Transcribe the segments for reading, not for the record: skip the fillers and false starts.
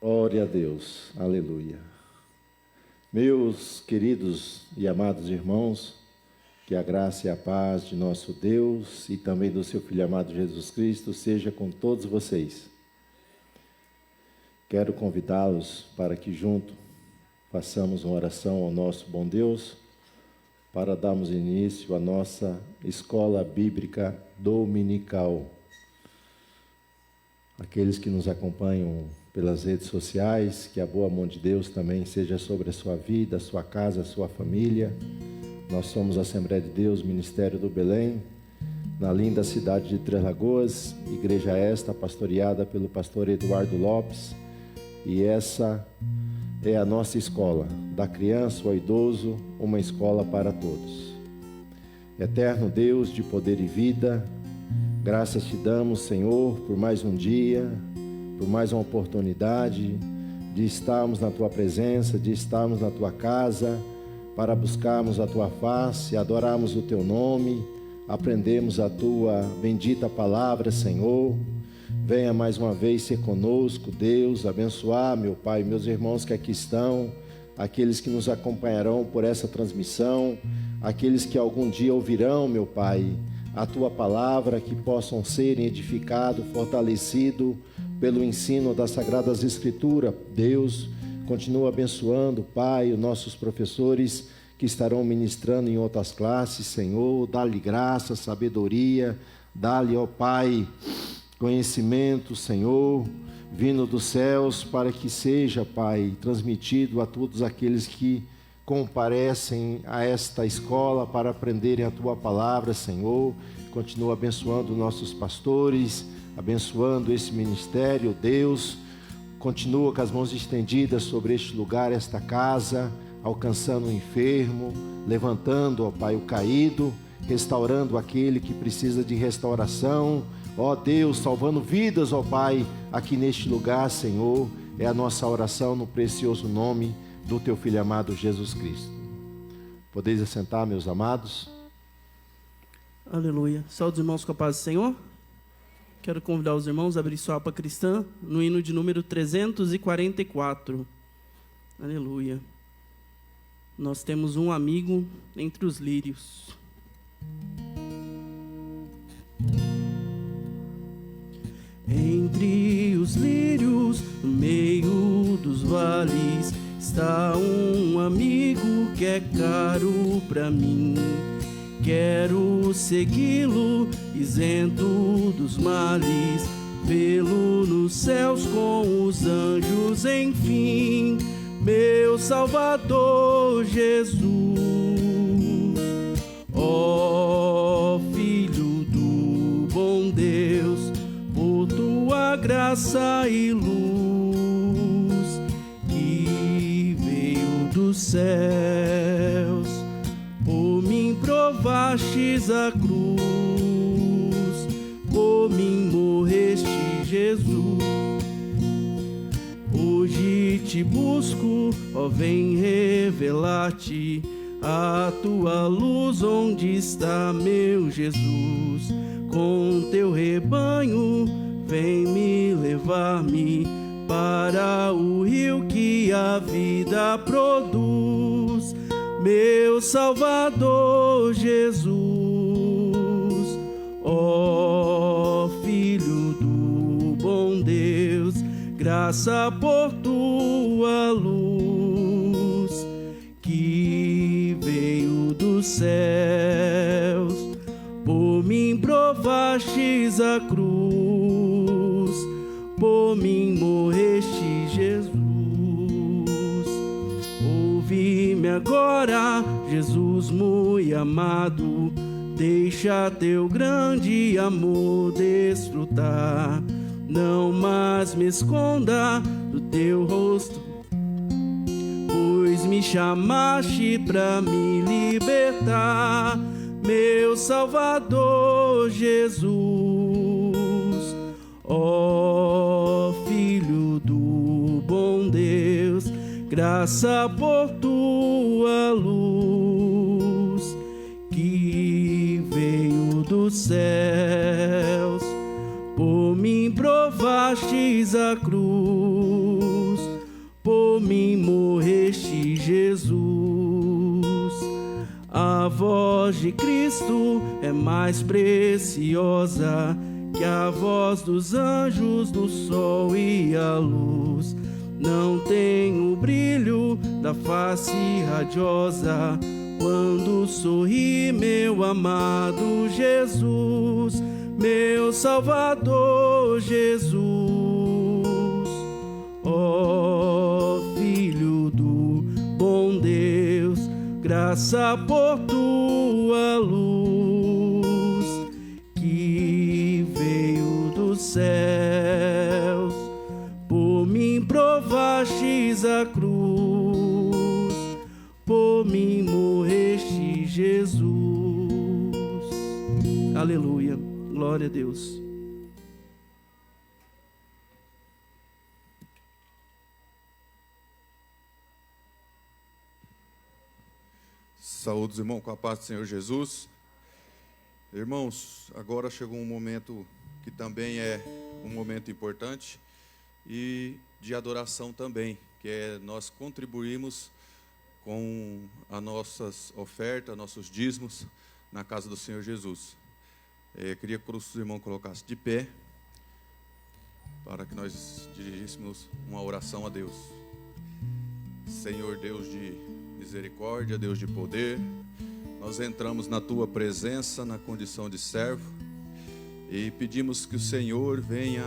Glória a Deus, aleluia. Meus queridos e amados irmãos, que a graça e a paz de nosso Deus e também do seu Filho amado Jesus Cristo seja com todos vocês. Quero convidá-los para que junto façamos uma oração ao nosso bom Deus, para darmos início à nossa escola bíblica dominical. Aqueles que nos acompanham pelas redes sociais, que a boa mão de Deus também seja sobre a sua vida, a sua casa, a sua família. Nós somos a Assembleia de Deus, Ministério do Belém, na linda cidade de Três Lagoas, igreja esta pastoreada pelo pastor Eduardo Lopes, e essa é a nossa escola, da criança ao idoso, uma escola para todos. Eterno Deus de poder e vida, graças te damos, Senhor, por mais um dia, por mais uma oportunidade de estarmos na tua presença, de estarmos na tua casa, para buscarmos a tua face, adorarmos o teu nome, aprendemos a tua bendita palavra, Senhor. Venha mais uma vez ser conosco, Deus, abençoar, meu Pai, meus irmãos que aqui estão, aqueles que nos acompanharão por essa transmissão, aqueles que algum dia ouvirão, meu Pai, a tua palavra, que possam ser edificados, fortalecidos pelo ensino das Sagradas Escrituras. Deus, continua abençoando, Pai, os nossos professores que estarão ministrando em outras classes, Senhor. Dá-lhe graça, sabedoria, dá-lhe, ó Pai, conhecimento, Senhor, vindo dos céus, para que seja, Pai, transmitido a todos aqueles que comparecem a esta escola para aprenderem a tua palavra, Senhor. Continua abençoando nossos pastores, abençoando esse ministério, Deus. Continua com as mãos estendidas sobre este lugar, esta casa, alcançando o enfermo, levantando, ó Pai, o caído, restaurando aquele que precisa de restauração, ó Deus, salvando vidas, ó Pai, aqui neste lugar, Senhor. É a nossa oração no precioso nome do teu Filho amado Jesus Cristo. Podeis assentar, meus amados. Aleluia. Saúde, irmãos, com a paz do Senhor. Quero convidar os irmãos a abrir sua alma cristã no hino de número 344. Aleluia. Nós temos um amigo entre os lírios. Entre os lírios, no meio dos vales, está um amigo que é caro pra mim. Quero segui-lo, isento dos males, vê-lo nos céus com os anjos, enfim. Meu Salvador Jesus, ó Filho do bom Deus, por tua graça e luz, que veio dos céus, por mim provastes a cruz, por mim morreste, Jesus. Hoje te busco, ó, vem revelar-te a tua luz. Onde está meu Jesus? Com teu rebanho vem me levar-me para o rio que a vida produz. Meu Salvador Jesus, ó Filho do bom Deus, graça por tua luz, que veio dos céus, por mim provastes a cruz, por mim morreste, Jesus. Ouve-me agora, Jesus muito amado, deixa teu grande amor desfrutar. Não mais me esconda do teu rosto, pois me chamaste pra me libertar. Meu Salvador Jesus, ó Filho do bom Deus, graça por tua luz, que veio dos céus, por mim provastes a cruz, A voz de Cristo é mais preciosa que a voz dos anjos, do sol e a luz. Não tem o brilho da face radiosa quando sorri meu amado Jesus, meu Salvador Jesus. Ó Filho do bom Deus, graça por tua luz, que veio dos céus, por mim provastes a cruz, por mim morreste, Jesus. Aleluia, glória a Deus. Saúde, irmãos, com a paz do Senhor Jesus. Irmãos, agora chegou um momento que também é um momento importante e de adoração também, que é nós contribuirmos com as nossas ofertas, nossos dízimos na casa do Senhor Jesus. Queria que os irmãos colocassem de pé para que nós dirigíssemos uma oração a Deus. Senhor Deus de misericórdia, Deus de poder, nós entramos na Tua presença na condição de servo e pedimos que o Senhor venha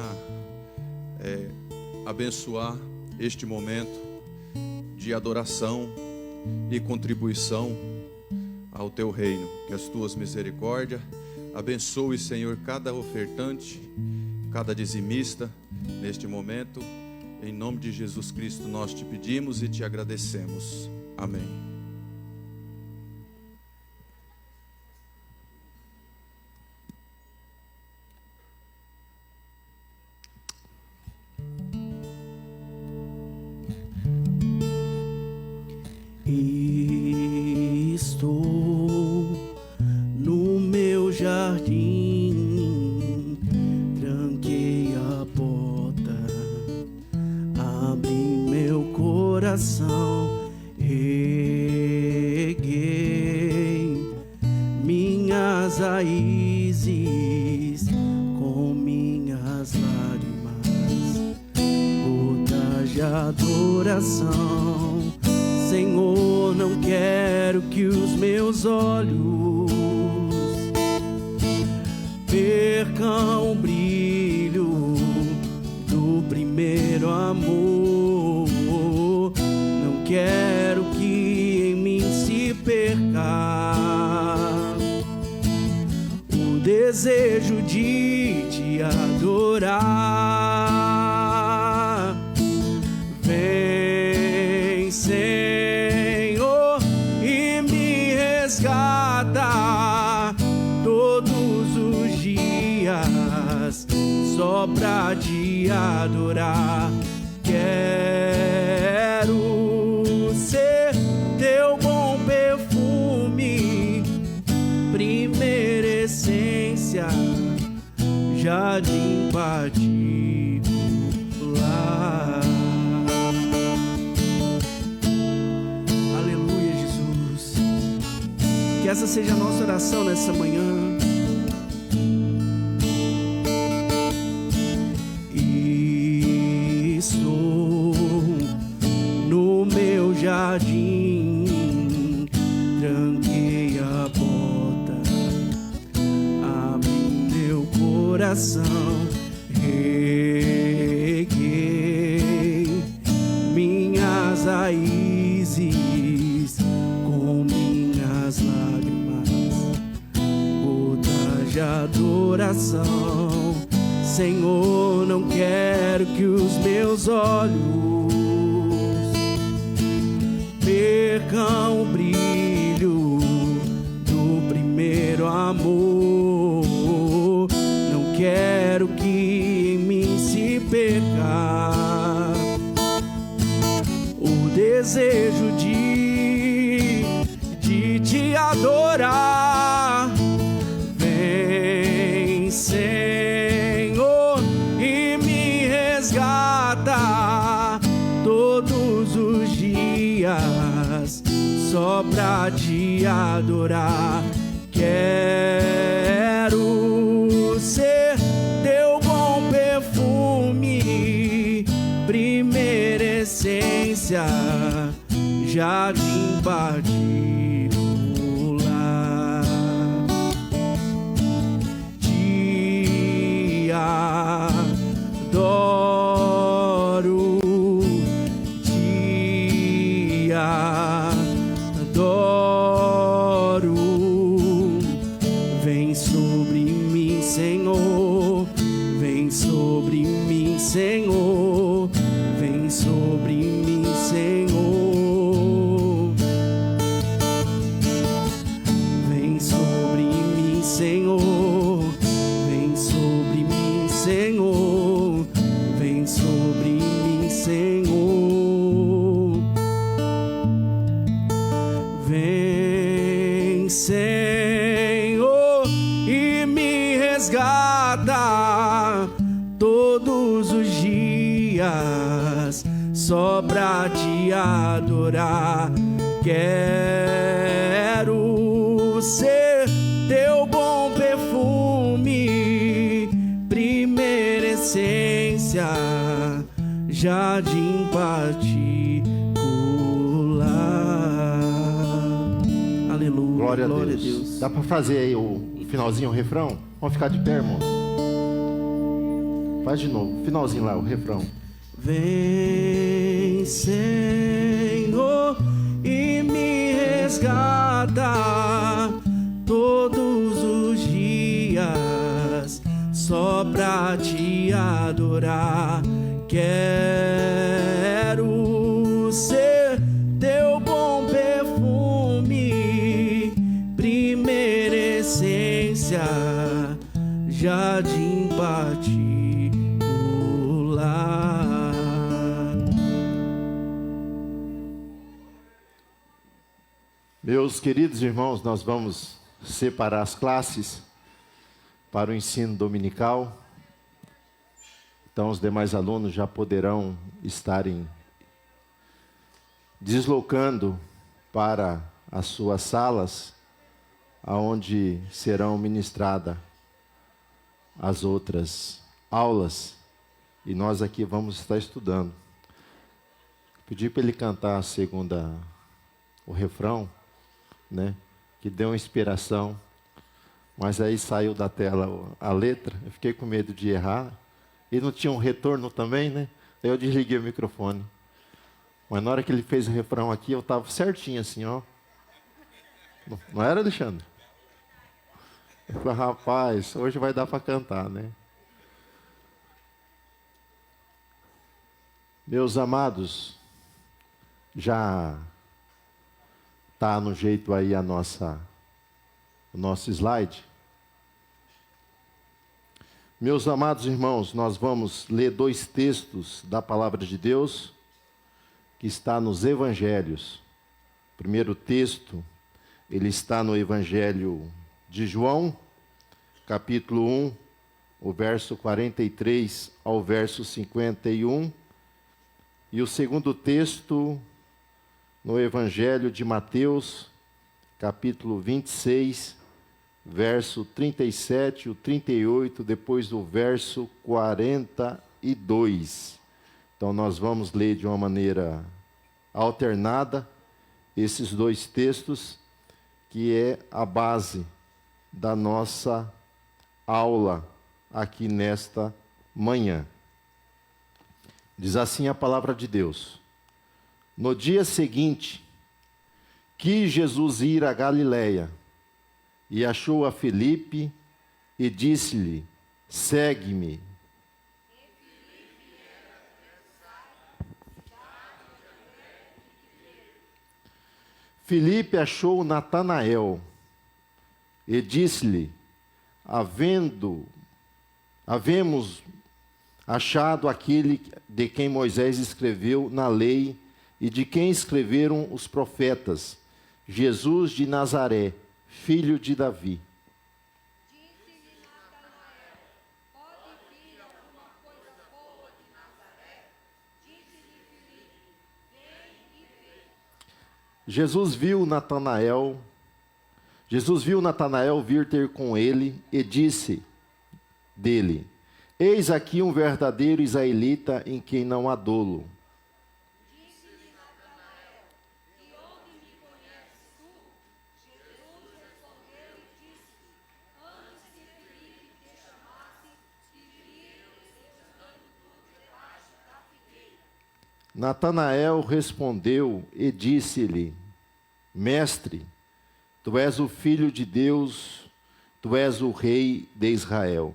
abençoar este momento de adoração e contribuição ao Teu reino. Que as Tuas misericórdias abençoe, Senhor, cada ofertante, cada dizimista neste momento. Em nome de Jesus Cristo nós te pedimos e te agradecemos. Amém. Estou no meu jardim, tranquei a porta, abri meu coração, reguei minhas raízes com minhas lágrimas, gotas de adoração. Senhor, não quero que os meus olhos percam o brilho do primeiro amor. Não quero que em mim se perca o desejo de te adorar. Vem, Senhor, e me resgata todos os dias só pra te adorar. Quero ser teu bom perfume, primeira essência, jardim particular. Aleluia, Jesus. Que essa seja a nossa oração nessa manhã. Estou no meu jardim, tranquei a porta, abri meu coração, reguei minhas raízes com minhas lágrimas, gotas de adoração. Senhor, não quero que os meus olhos percam o brilho do primeiro amor. Não quero que em mim se perca o desejo de te adorar. Vem, Senhor, e me resgata todos os dias só pra te adorar. Quero ser teu bom perfume, primeira essência, jardim particular. Te adoro, te adoro. Vem sobre mim, Senhor, vem sobre mim, Senhor, vem sobre mim, Senhor. Vem sobre mim, Senhor, vem sobre mim, Senhor, vem sobre mim, Senhor. Vem, Senhor, e me resgata todos os dias, só pra te adorar. Quero ser teu bom perfume, primeira essência, jardim particular. Aleluia. Glória a Deus. Dá para fazer aí o finalzinho, o refrão? Vamos ficar de pé, irmãos. Faz de novo, finalzinho lá, o refrão. Vem, Senhor, e me resgata todos os dias, só pra te adorar. Quero ser teu bom perfume, primeira essência, jardim particular. Meus queridos irmãos, nós vamos separar as classes para o ensino dominical. Então, os demais alunos já poderão estarem deslocando para as suas salas, aonde serão ministradas as outras aulas, e nós aqui vamos estar estudando. Pedi para ele cantar o refrão, né? Que deu uma inspiração, mas aí saiu da tela a letra, eu fiquei com medo de errar, e não tinha um retorno também, né? Aí eu desliguei o microfone. Mas na hora que ele fez o refrão aqui, eu estava certinho assim, ó. Não era, Alexandre? Eu falei, rapaz, hoje vai dar para cantar, né? Meus amados, já está no jeito aí o nosso slide. Meus amados irmãos, nós vamos ler 2 textos da palavra de Deus que está nos evangelhos. O primeiro texto, ele está no Evangelho de João, capítulo 1, o verso 43 ao verso 51. E o segundo texto, no Evangelho de Mateus, capítulo 26, verso 37 e o 38, depois do verso 42. Então, nós vamos ler de uma maneira alternada esses 2 textos, que é a base da nossa aula aqui nesta manhã. Diz assim a palavra de Deus: no dia seguinte, quis Jesus ir a Galiléia, e achou a Filipe, e disse-lhe: segue-me. Filipe achou Natanael, e disse-lhe: havemos achado aquele de quem Moisés escreveu na lei e de quem escreveram os profetas, Jesus de Nazaré, filho de Davi. Disse-lhe Natanael: pode vir alguma coisa boa de Nazaré? Disse-lhe Filipe: vem e vê. Jesus viu Natanael vir ter com ele e disse dele: eis aqui um verdadeiro israelita em quem não há dolo. Disse-lhe Natanael: de onde me conheces tu? Jesus respondeu e disse: antes que Filipe te chamasse, te vi estando tu debaixo da figueira. Natanael respondeu e disse-lhe: mestre, tu és o Filho de Deus, tu és o Rei de Israel.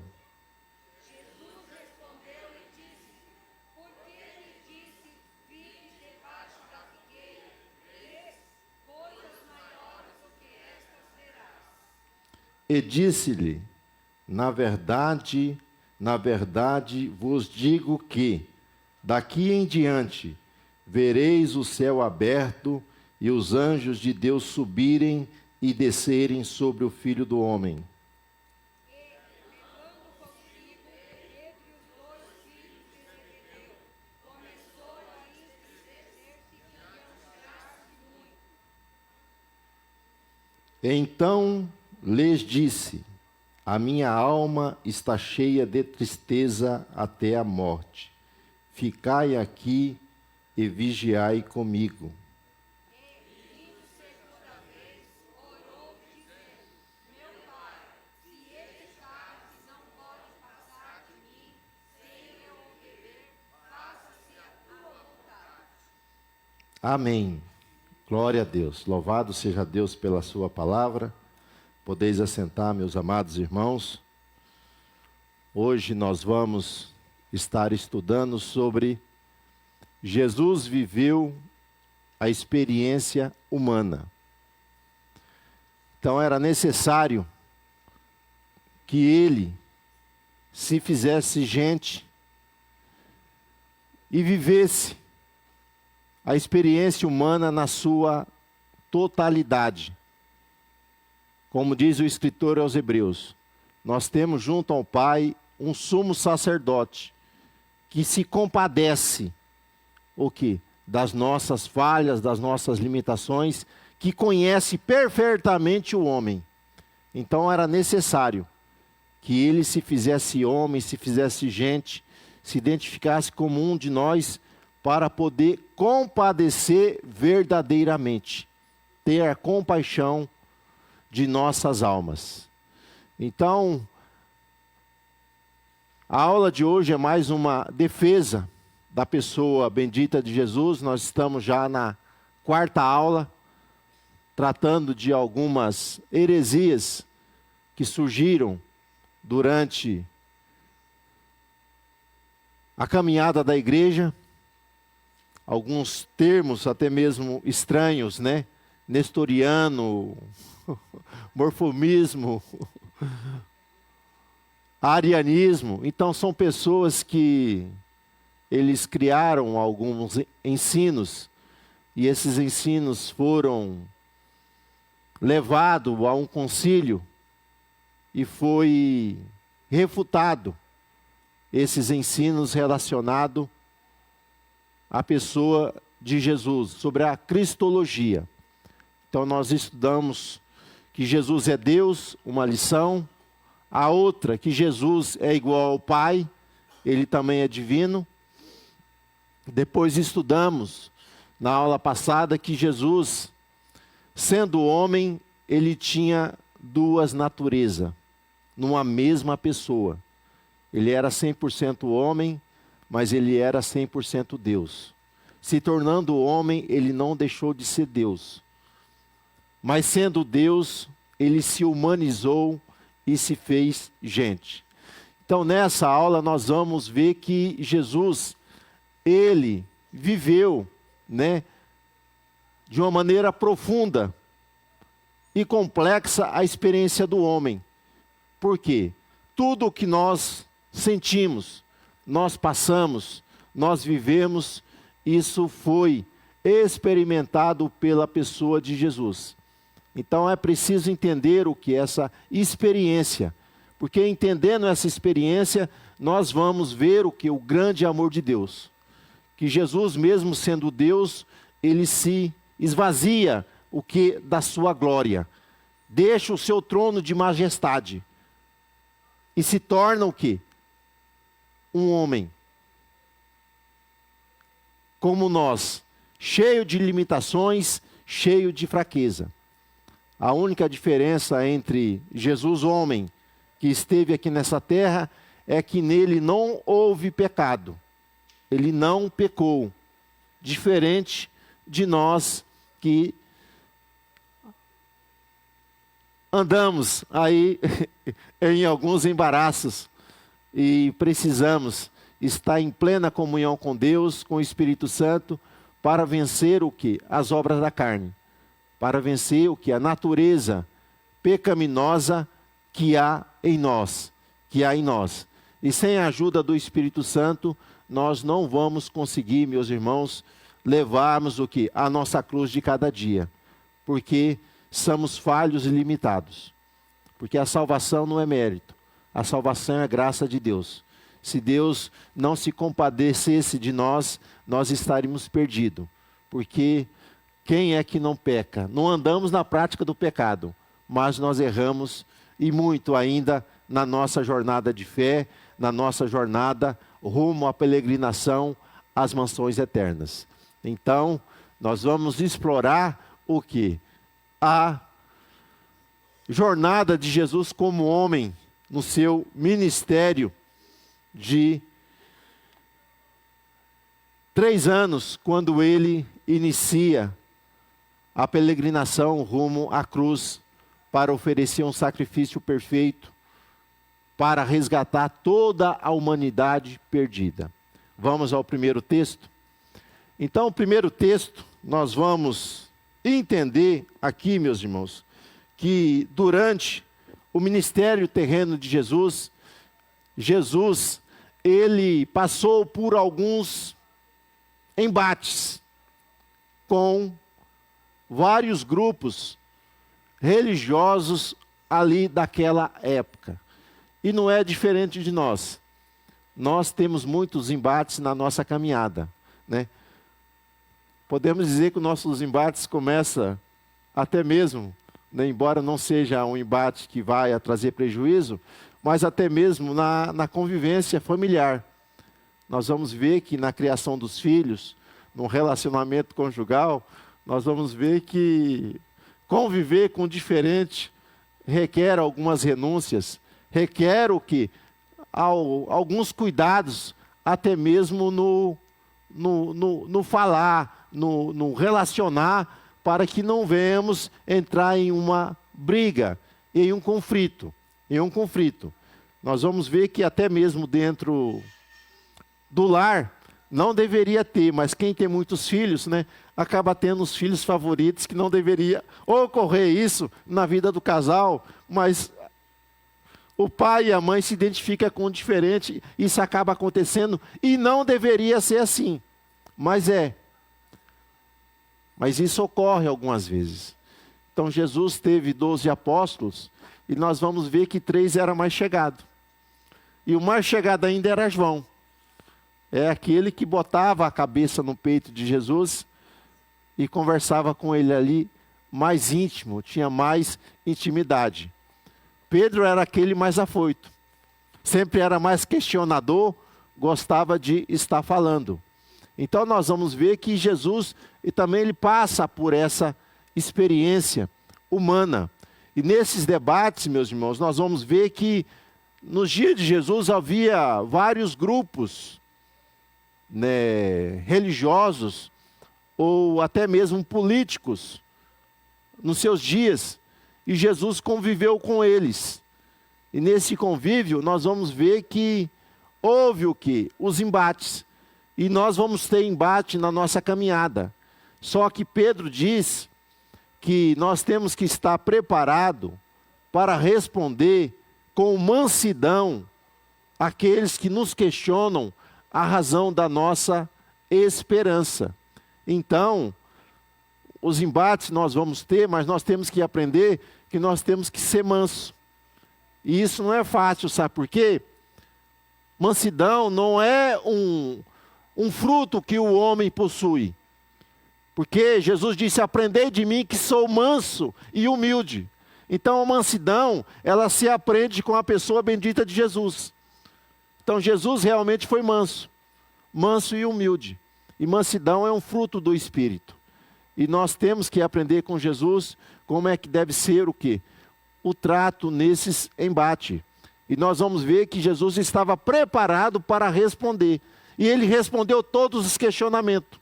Jesus respondeu e disse: por que lhe disse, vive debaixo da figueira? Vês, coisas maiores do que estas verás. E disse-lhe: na verdade vos digo que, daqui em diante, vereis o céu aberto e os anjos de Deus subirem e descerem sobre o Filho do Homem. Levando consigo entre os dois filhos de Zebedeu, começou a entristecer-se e angustiar-se muito. Então lhes disse: a minha alma está cheia de tristeza até a morte. Ficai aqui e vigiai comigo. Orou, dizendo: meu pai, se este cálice não pode passar de mim, sem eu o beber, faça-se a tua vontade. Amém. Glória a Deus. Louvado seja Deus pela sua palavra. Podeis assentar, meus amados irmãos. Hoje nós vamos estar estudando sobre Jesus viveu a experiência humana. Então era necessário que ele se fizesse gente e vivesse a experiência humana na sua totalidade. Como diz o escritor aos Hebreus, nós temos junto ao Pai um sumo sacerdote que se compadece o quê? Das nossas falhas, das nossas limitações, que conhece perfeitamente o homem. Então era necessário que ele se fizesse homem, se fizesse gente, se identificasse como um de nós, para poder compadecer verdadeiramente, ter a compaixão de nossas almas. Então, a aula de hoje é mais uma defesa da pessoa bendita de Jesus. Nós estamos já na 4ª aula, tratando de algumas heresias que surgiram durante a caminhada da igreja. Alguns termos até mesmo estranhos, né? Nestoriano, morfomismo, arianismo. Então são pessoas que eles criaram alguns ensinos, e esses ensinos foram levados a um concílio e foi refutado esses ensinos relacionados à pessoa de Jesus, sobre a cristologia. Então nós estudamos que Jesus é Deus, uma lição. A outra, que Jesus é igual ao Pai, ele também é divino. Depois estudamos, na aula passada, que Jesus, sendo homem, ele tinha duas naturezas, numa mesma pessoa. Ele era 100% homem, mas ele era 100% Deus. Se tornando homem, ele não deixou de ser Deus. Mas sendo Deus, ele se humanizou e se fez gente. Então nessa aula nós vamos ver que Jesus, ele viveu, né, de uma maneira profunda e complexa a experiência do homem. Por quê? Tudo o que nós sentimos, nós passamos, nós vivemos, isso foi experimentado pela pessoa de Jesus. Então é preciso entender o que é essa experiência, porque entendendo essa experiência, nós vamos ver o que o grande amor de Deus. Que Jesus, mesmo sendo Deus, ele se esvazia o que? Da sua glória. Deixa o seu trono de majestade. E se torna o quê? Um homem. Como nós, cheio de limitações, cheio de fraqueza. A única diferença entre Jesus, homem, que esteve aqui nessa terra, é que nele não houve pecado. Ele não pecou. Diferente de nós que andamos aí em alguns embaraços e precisamos estar em plena comunhão com Deus, com o Espírito Santo, para vencer o quê? As obras da carne. Para vencer o que? A natureza pecaminosa que há em nós. E sem a ajuda do Espírito Santo, nós não vamos conseguir, meus irmãos, levarmos o que? A nossa cruz de cada dia. Porque somos falhos e limitados. Porque a salvação não é mérito. A salvação é graça de Deus. Se Deus não se compadecesse de nós, nós estaríamos perdidos. Porque quem é que não peca? Não andamos na prática do pecado, mas nós erramos e muito ainda na nossa jornada de fé, na nossa jornada rumo à peregrinação às mansões eternas. Então, nós vamos explorar o quê? A jornada de Jesus como homem no seu ministério de 3 anos, quando ele inicia a peregrinação rumo à cruz para oferecer um sacrifício perfeito, para resgatar toda a humanidade perdida. Vamos ao primeiro texto? Então, o primeiro texto, nós vamos entender aqui, meus irmãos, que durante o ministério terreno de Jesus, ele passou por alguns embates com vários grupos religiosos ali daquela época. E não é diferente de nós. Nós temos muitos embates na nossa caminhada, né? Podemos dizer que os nossos embates começam até mesmo, né, embora não seja um embate que vai a trazer prejuízo, mas até mesmo na convivência familiar. Nós vamos ver que na criação dos filhos, no relacionamento conjugal, nós vamos ver que conviver com o diferente requer algumas renúncias, requer o quê? Alguns cuidados, até mesmo no falar, no relacionar, para que não venhamos entrar em uma briga, em um conflito. Nós vamos ver que até mesmo dentro do lar, não deveria ter, mas quem tem muitos filhos, né, acaba tendo os filhos favoritos, que não deveria ocorrer isso na vida do casal, mas o pai e a mãe se identificam com o diferente, isso acaba acontecendo, e não deveria ser assim, mas é. Mas isso ocorre algumas vezes. Então Jesus teve 12 apóstolos, e nós vamos ver que 3 eram mais chegados. E o mais chegado ainda era João. É aquele que botava a cabeça no peito de Jesus e conversava com ele ali mais íntimo, tinha mais intimidade. Pedro era aquele mais afoito. Sempre era mais questionador, gostava de estar falando. Então nós vamos ver que Jesus, e também ele passa por essa experiência humana. E nesses debates, meus irmãos, nós vamos ver que nos dias de Jesus havia vários grupos, né, religiosos ou até mesmo políticos nos seus dias, e Jesus conviveu com eles. E nesse convívio nós vamos ver que houve o quê? Os embates. E nós vamos ter embate na nossa caminhada. Só que Pedro diz que nós temos que estar preparado para responder com mansidão àqueles que nos questionam a razão da nossa esperança. Então, os embates nós vamos ter, mas nós temos que aprender que nós temos que ser manso. E isso não é fácil, sabe por quê? Mansidão não é um fruto que o homem possui. Porque Jesus disse: aprendei de mim que sou manso e humilde. Então a mansidão, ela se aprende com a pessoa bendita de Jesus. Então Jesus realmente foi manso, manso e humilde. E mansidão é um fruto do Espírito. E nós temos que aprender com Jesus como é que deve ser o quê? O trato nesses embates. E nós vamos ver que Jesus estava preparado para responder. E ele respondeu todos os questionamentos.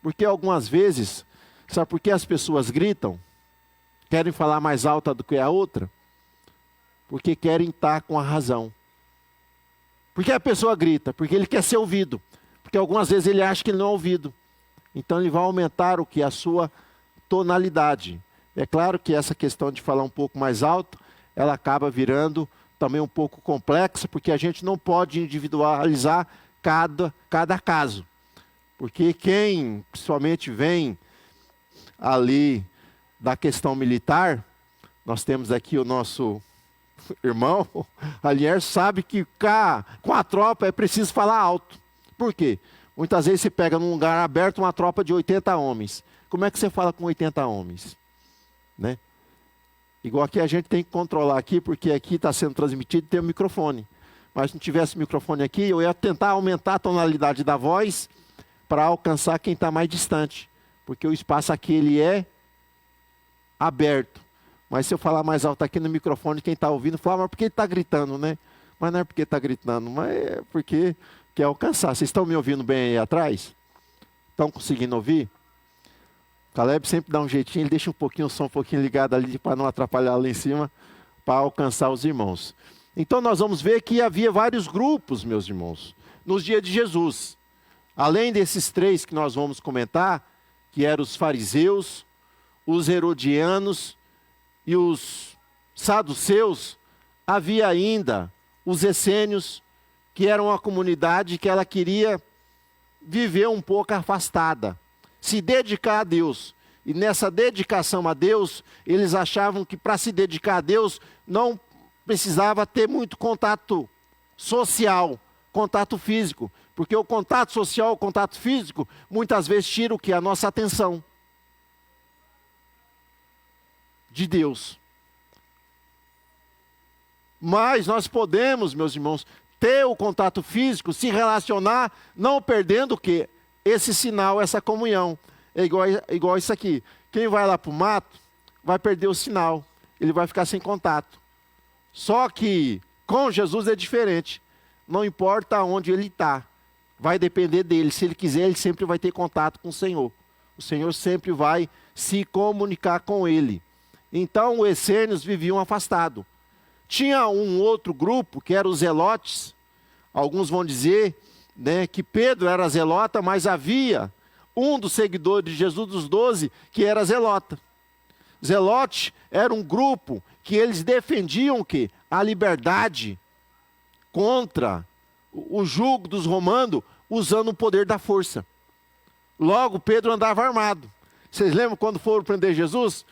Porque algumas vezes, sabe por que as pessoas gritam? Querem falar mais alta do que a outra? Porque querem estar com a razão. Por que a pessoa grita? Porque ele quer ser ouvido. Porque algumas vezes ele acha que ele não é ouvido. Então ele vai aumentar o que? A sua tonalidade. É claro que essa questão de falar um pouco mais alto, ela acaba virando também um pouco complexa, porque a gente não pode individualizar cada caso. Porque quem principalmente vem ali da questão militar, nós temos aqui o nosso irmão, Alier, sabe que com a tropa é preciso falar alto. Por quê? Muitas vezes você pega num lugar aberto uma tropa de 80 homens. Como é que você fala com 80 homens? Né? Igual aqui a gente tem que controlar aqui, porque aqui está sendo transmitido e tem o microfone. Mas se não tivesse microfone aqui, eu ia tentar aumentar a tonalidade da voz para alcançar quem está mais distante. Porque o espaço aqui ele é aberto. Mas se eu falar mais alto aqui no microfone, quem está ouvindo fala: mas por que ele está gritando, né? Mas não é porque está gritando, mas é porque quer alcançar. Vocês estão me ouvindo bem aí atrás? Estão conseguindo ouvir? Caleb sempre dá um jeitinho, ele deixa um pouquinho o som um pouquinho ligado ali para não atrapalhar lá em cima, para alcançar os irmãos. Então nós vamos ver que havia vários grupos, meus irmãos, nos dias de Jesus. Além desses 3 que nós vamos comentar, que eram os fariseus, os herodianos e os saduceus, havia ainda os essênios, que eram uma comunidade que ela queria viver um pouco afastada, se dedicar a Deus. E nessa dedicação a Deus, eles achavam que para se dedicar a Deus, não precisava ter muito contato social, contato físico. Porque o contato social, o contato físico, muitas vezes tira o que? A nossa atenção de Deus. Mas nós podemos, meus irmãos, ter o contato físico, se relacionar, não perdendo o quê? Esse sinal, essa comunhão. É igual isso aqui. Quem vai lá para o mato, vai perder o sinal. Ele vai ficar sem contato. Só que com Jesus é diferente. Não importa onde ele está. Vai depender dele. Se ele quiser, ele sempre vai ter contato com o Senhor. O Senhor sempre vai se comunicar com ele. Então os essênios viviam afastados. Tinha um outro grupo, que eram os zelotes. Alguns vão dizer, né, que Pedro era zelota, mas havia um dos seguidores de Jesus, dos 12, que era zelota. Zelote era um grupo que eles defendiam o quê? A liberdade contra o jugo dos romanos, usando o poder da força. Logo, Pedro andava armado. Vocês lembram quando foram prender Jesus?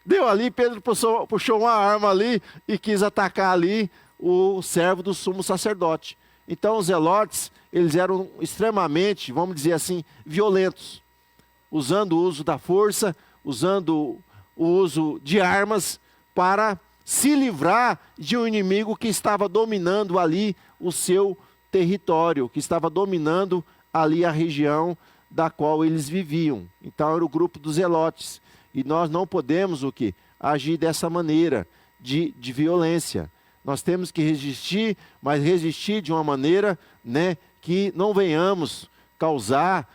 Deu ali, Pedro puxou uma arma ali e quis atacar ali o servo do sumo sacerdote. Então os zelotes, eles eram extremamente, vamos dizer assim, violentos. Usando o uso da força, usando o uso de armas para se livrar de um inimigo que estava dominando ali o seu território, que estava dominando ali a região da qual eles viviam. Então era o grupo dos zelotes. E nós não podemos o quê? Agir dessa maneira de violência. Nós temos que resistir, mas resistir de uma maneira, né, que não venhamos causar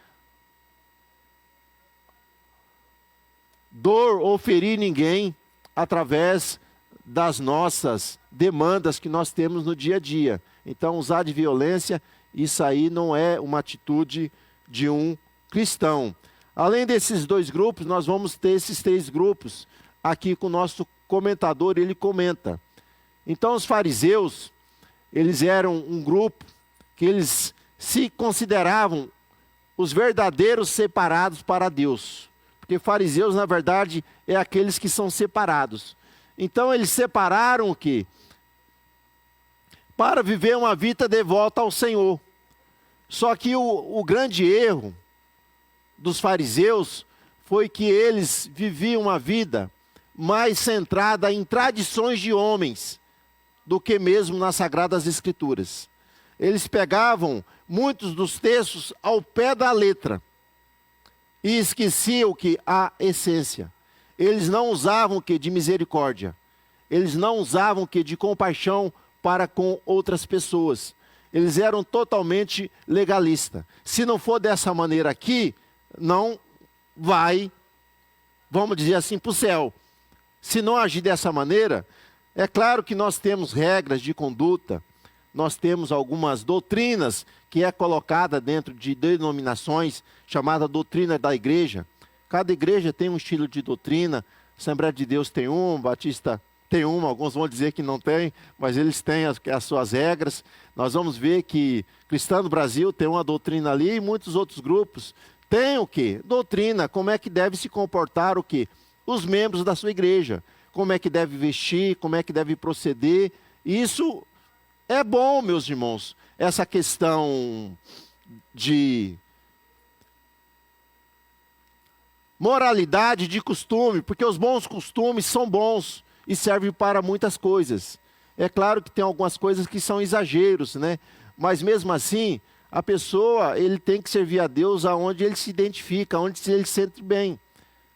dor ou ferir ninguém através das nossas demandas que nós temos no dia a dia. Então, usar de violência, isso aí não é uma atitude de um cristão. Além desses 2 grupos, nós vamos ter esses 3 grupos. Aqui com o nosso comentador, ele comenta. Então os fariseus, eles eram um grupo que eles se consideravam os verdadeiros separados para Deus. Porque fariseus, na verdade, é aqueles que são separados. Então eles separaram o quê? Para viver uma vida de volta ao Senhor. Só que o grande erro dos fariseus foi que eles viviam uma vida mais centrada em tradições de homens do que mesmo nas Sagradas Escrituras. Eles pegavam muitos dos textos ao pé da letra e esqueciam que a essência. Eles não usavam o que de misericórdia. Eles não usavam o que de compaixão para com outras pessoas. Eles eram totalmente legalistas. Se não for dessa maneira aqui, não vai, vamos dizer assim, para o céu. Se não agir dessa maneira, é claro que nós temos regras de conduta, nós temos algumas doutrinas que é colocada dentro de denominações, chamada doutrina da igreja. Cada igreja tem um estilo de doutrina, Assembleia de Deus tem um, Batista tem uma, alguns vão dizer que não tem, mas eles têm as suas regras. Nós vamos ver que Cristã do Brasil tem uma doutrina ali e muitos outros grupos têm o quê? Doutrina, como é que deve se comportar o quê? Os membros da sua igreja, como é que deve vestir, como é que deve proceder. Isso é bom, meus irmãos, essa questão de moralidade, de costume, porque os bons costumes são bons e servem para muitas coisas. É claro que tem algumas coisas que são exageros, né? Mas mesmo assim, a pessoa, ele tem que servir a Deus aonde ele se identifica, onde ele se sente bem.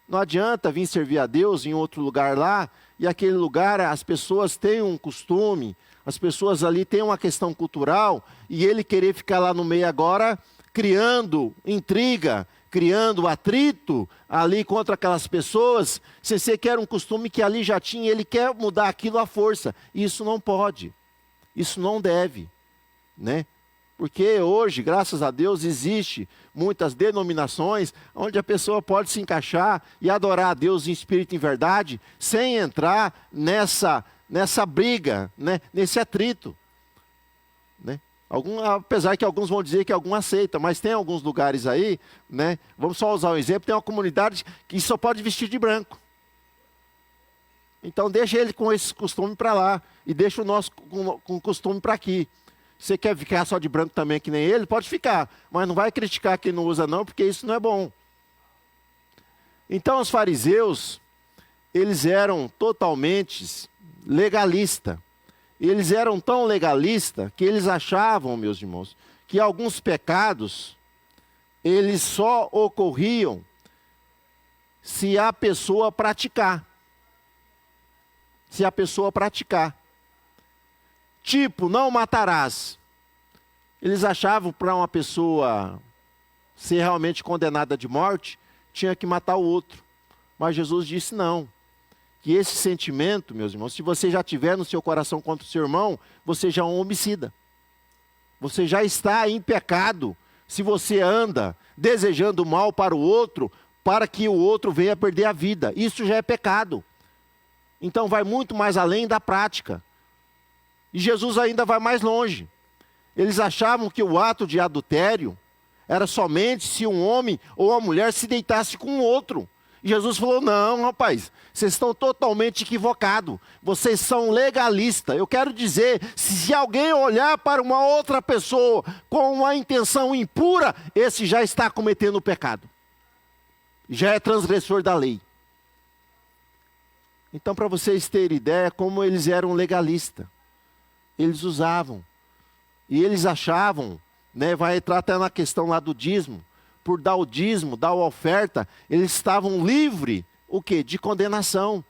Não adianta vir servir a Deus em outro lugar lá, e aquele lugar as pessoas têm um costume, as pessoas ali têm uma questão cultural, e ele querer ficar lá no meio agora, criando intriga, criando atrito ali contra aquelas pessoas, se você quer um costume que ali já tinha, ele quer mudar aquilo à força. Isso não pode, isso não deve, né? Porque hoje, graças a Deus, existe muitas denominações onde a pessoa pode se encaixar e adorar a Deus em espírito e em verdade, sem entrar nessa briga, né? Nesse atrito, né? Apesar que alguns vão dizer que algum aceita, mas tem alguns lugares aí, né? Vamos só usar um exemplo, tem uma comunidade que só pode vestir de branco. Então deixa ele com esse costume para lá e deixa o nosso com o costume para aqui. Você quer ficar só de branco também que nem ele? Pode ficar, mas não vai criticar quem não usa não, porque isso não é bom. Então os fariseus, eles eram totalmente legalistas. Eles eram tão legalistas que eles achavam, meus irmãos, que alguns pecados, eles só ocorriam se a pessoa praticar. Se a pessoa praticar. Tipo, não matarás. Eles achavam para uma pessoa ser realmente condenada de morte, tinha que matar o outro. Mas Jesus disse não. Que esse sentimento, meus irmãos, se você já tiver no seu coração contra o seu irmão, você já é um homicida. Você já está em pecado se você anda desejando mal para o outro, para que o outro venha perder a vida. Isso já é pecado. Então vai muito mais além da prática. E Jesus ainda vai mais longe. Eles achavam que o ato de adultério era somente se um homem ou uma mulher se deitasse com o outro. E Jesus falou, não, rapaz, vocês estão totalmente equivocados. Vocês são legalistas. Eu quero dizer, se alguém olhar para uma outra pessoa com uma intenção impura, esse já está cometendo pecado. Já é transgressor da lei. Então, para vocês terem ideia, como eles eram legalistas. Eles usavam. E eles achavam, né, vai entrar até na questão lá do dízimo, por dar o dízimo, dar a oferta, eles estavam livres, o quê? De condenação.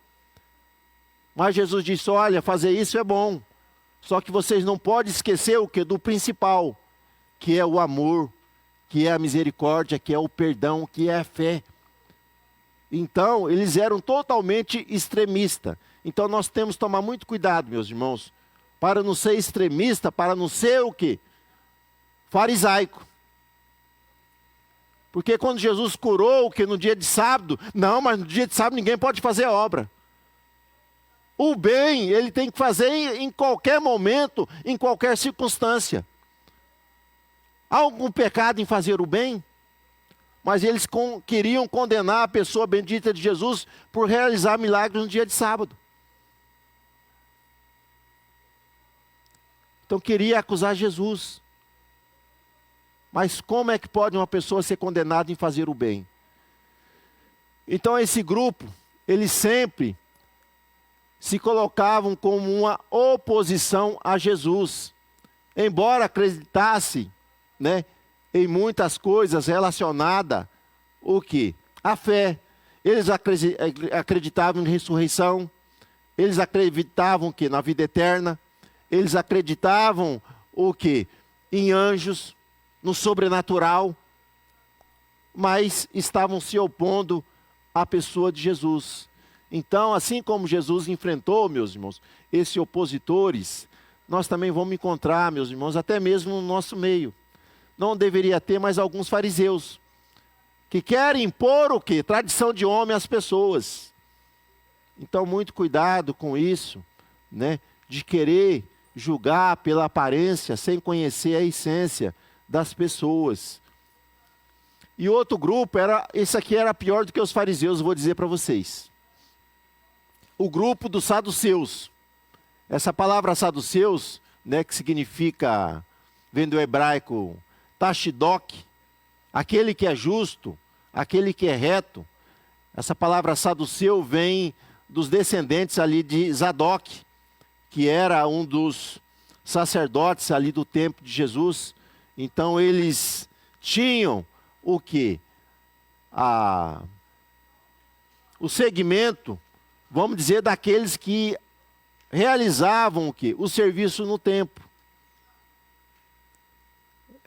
Mas Jesus disse, olha, fazer isso é bom. Só que vocês não podem esquecer o quê? Do principal, que é o amor, que é a misericórdia, que é o perdão, que é a fé. Então, eles eram totalmente extremistas. Então, nós temos que tomar muito cuidado, meus irmãos, para não ser extremista, para não ser o quê? Farisaico. Porque quando Jesus curou, o que no dia de sábado, não, mas no dia de sábado ninguém pode fazer obra. O bem, ele tem que fazer em qualquer momento, em qualquer circunstância. Há algum pecado em fazer o bem? Mas eles queriam condenar a pessoa bendita de Jesus por realizar milagres no dia de sábado. Então queria acusar Jesus. Mas como é que pode uma pessoa ser condenada em fazer o bem? Então esse grupo, eles sempre se colocavam como uma oposição a Jesus. Embora acreditasse, né, em muitas coisas relacionadas o quê? A fé. Eles acreditavam em ressurreição, eles acreditavam que na vida eterna, eles acreditavam o quê? Em anjos, no sobrenatural, mas estavam se opondo à pessoa de Jesus. Então, assim como Jesus enfrentou, meus irmãos, esses opositores, nós também vamos encontrar, meus irmãos, até mesmo no nosso meio. Não deveria ter mais alguns fariseus, que querem impor o quê? Tradição de homem às pessoas. Então, muito cuidado com isso, né? De querer julgar pela aparência, sem conhecer a essência das pessoas. E outro grupo, esse aqui era pior do que os fariseus, vou dizer para vocês. O grupo dos saduceus. Essa palavra saduceus, né, que significa, vem do hebraico, tachidok, aquele que é justo, aquele que é reto. Essa palavra saduceu vem dos descendentes ali de Zadok, que era um dos sacerdotes ali do templo de Jesus. Então eles tinham o quê? O segmento, vamos dizer, daqueles que realizavam o quê? O serviço no templo.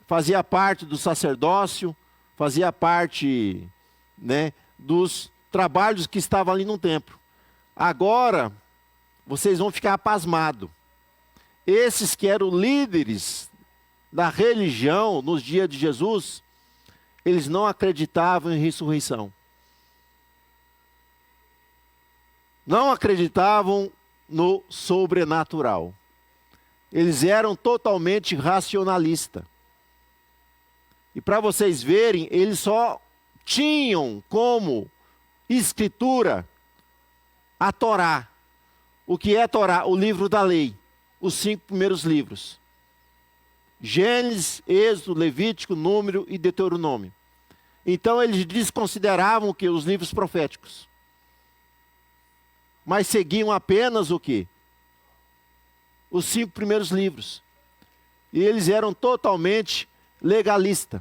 Fazia parte do sacerdócio, fazia parte, né, dos trabalhos que estavam ali no templo. Agora, vocês vão ficar pasmados. Esses que eram líderes da religião nos dias de Jesus, eles não acreditavam em ressurreição. Não acreditavam no sobrenatural. Eles eram totalmente racionalistas. E para vocês verem, eles só tinham como escritura a Torá. O que é a Torá? O livro da lei. Os 5 primeiros livros. Gênesis, Êxodo, Levítico, Número e Deuteronômio. Então eles desconsideravam que os livros proféticos. Mas seguiam apenas o quê? Os 5 primeiros livros. E eles eram totalmente legalistas.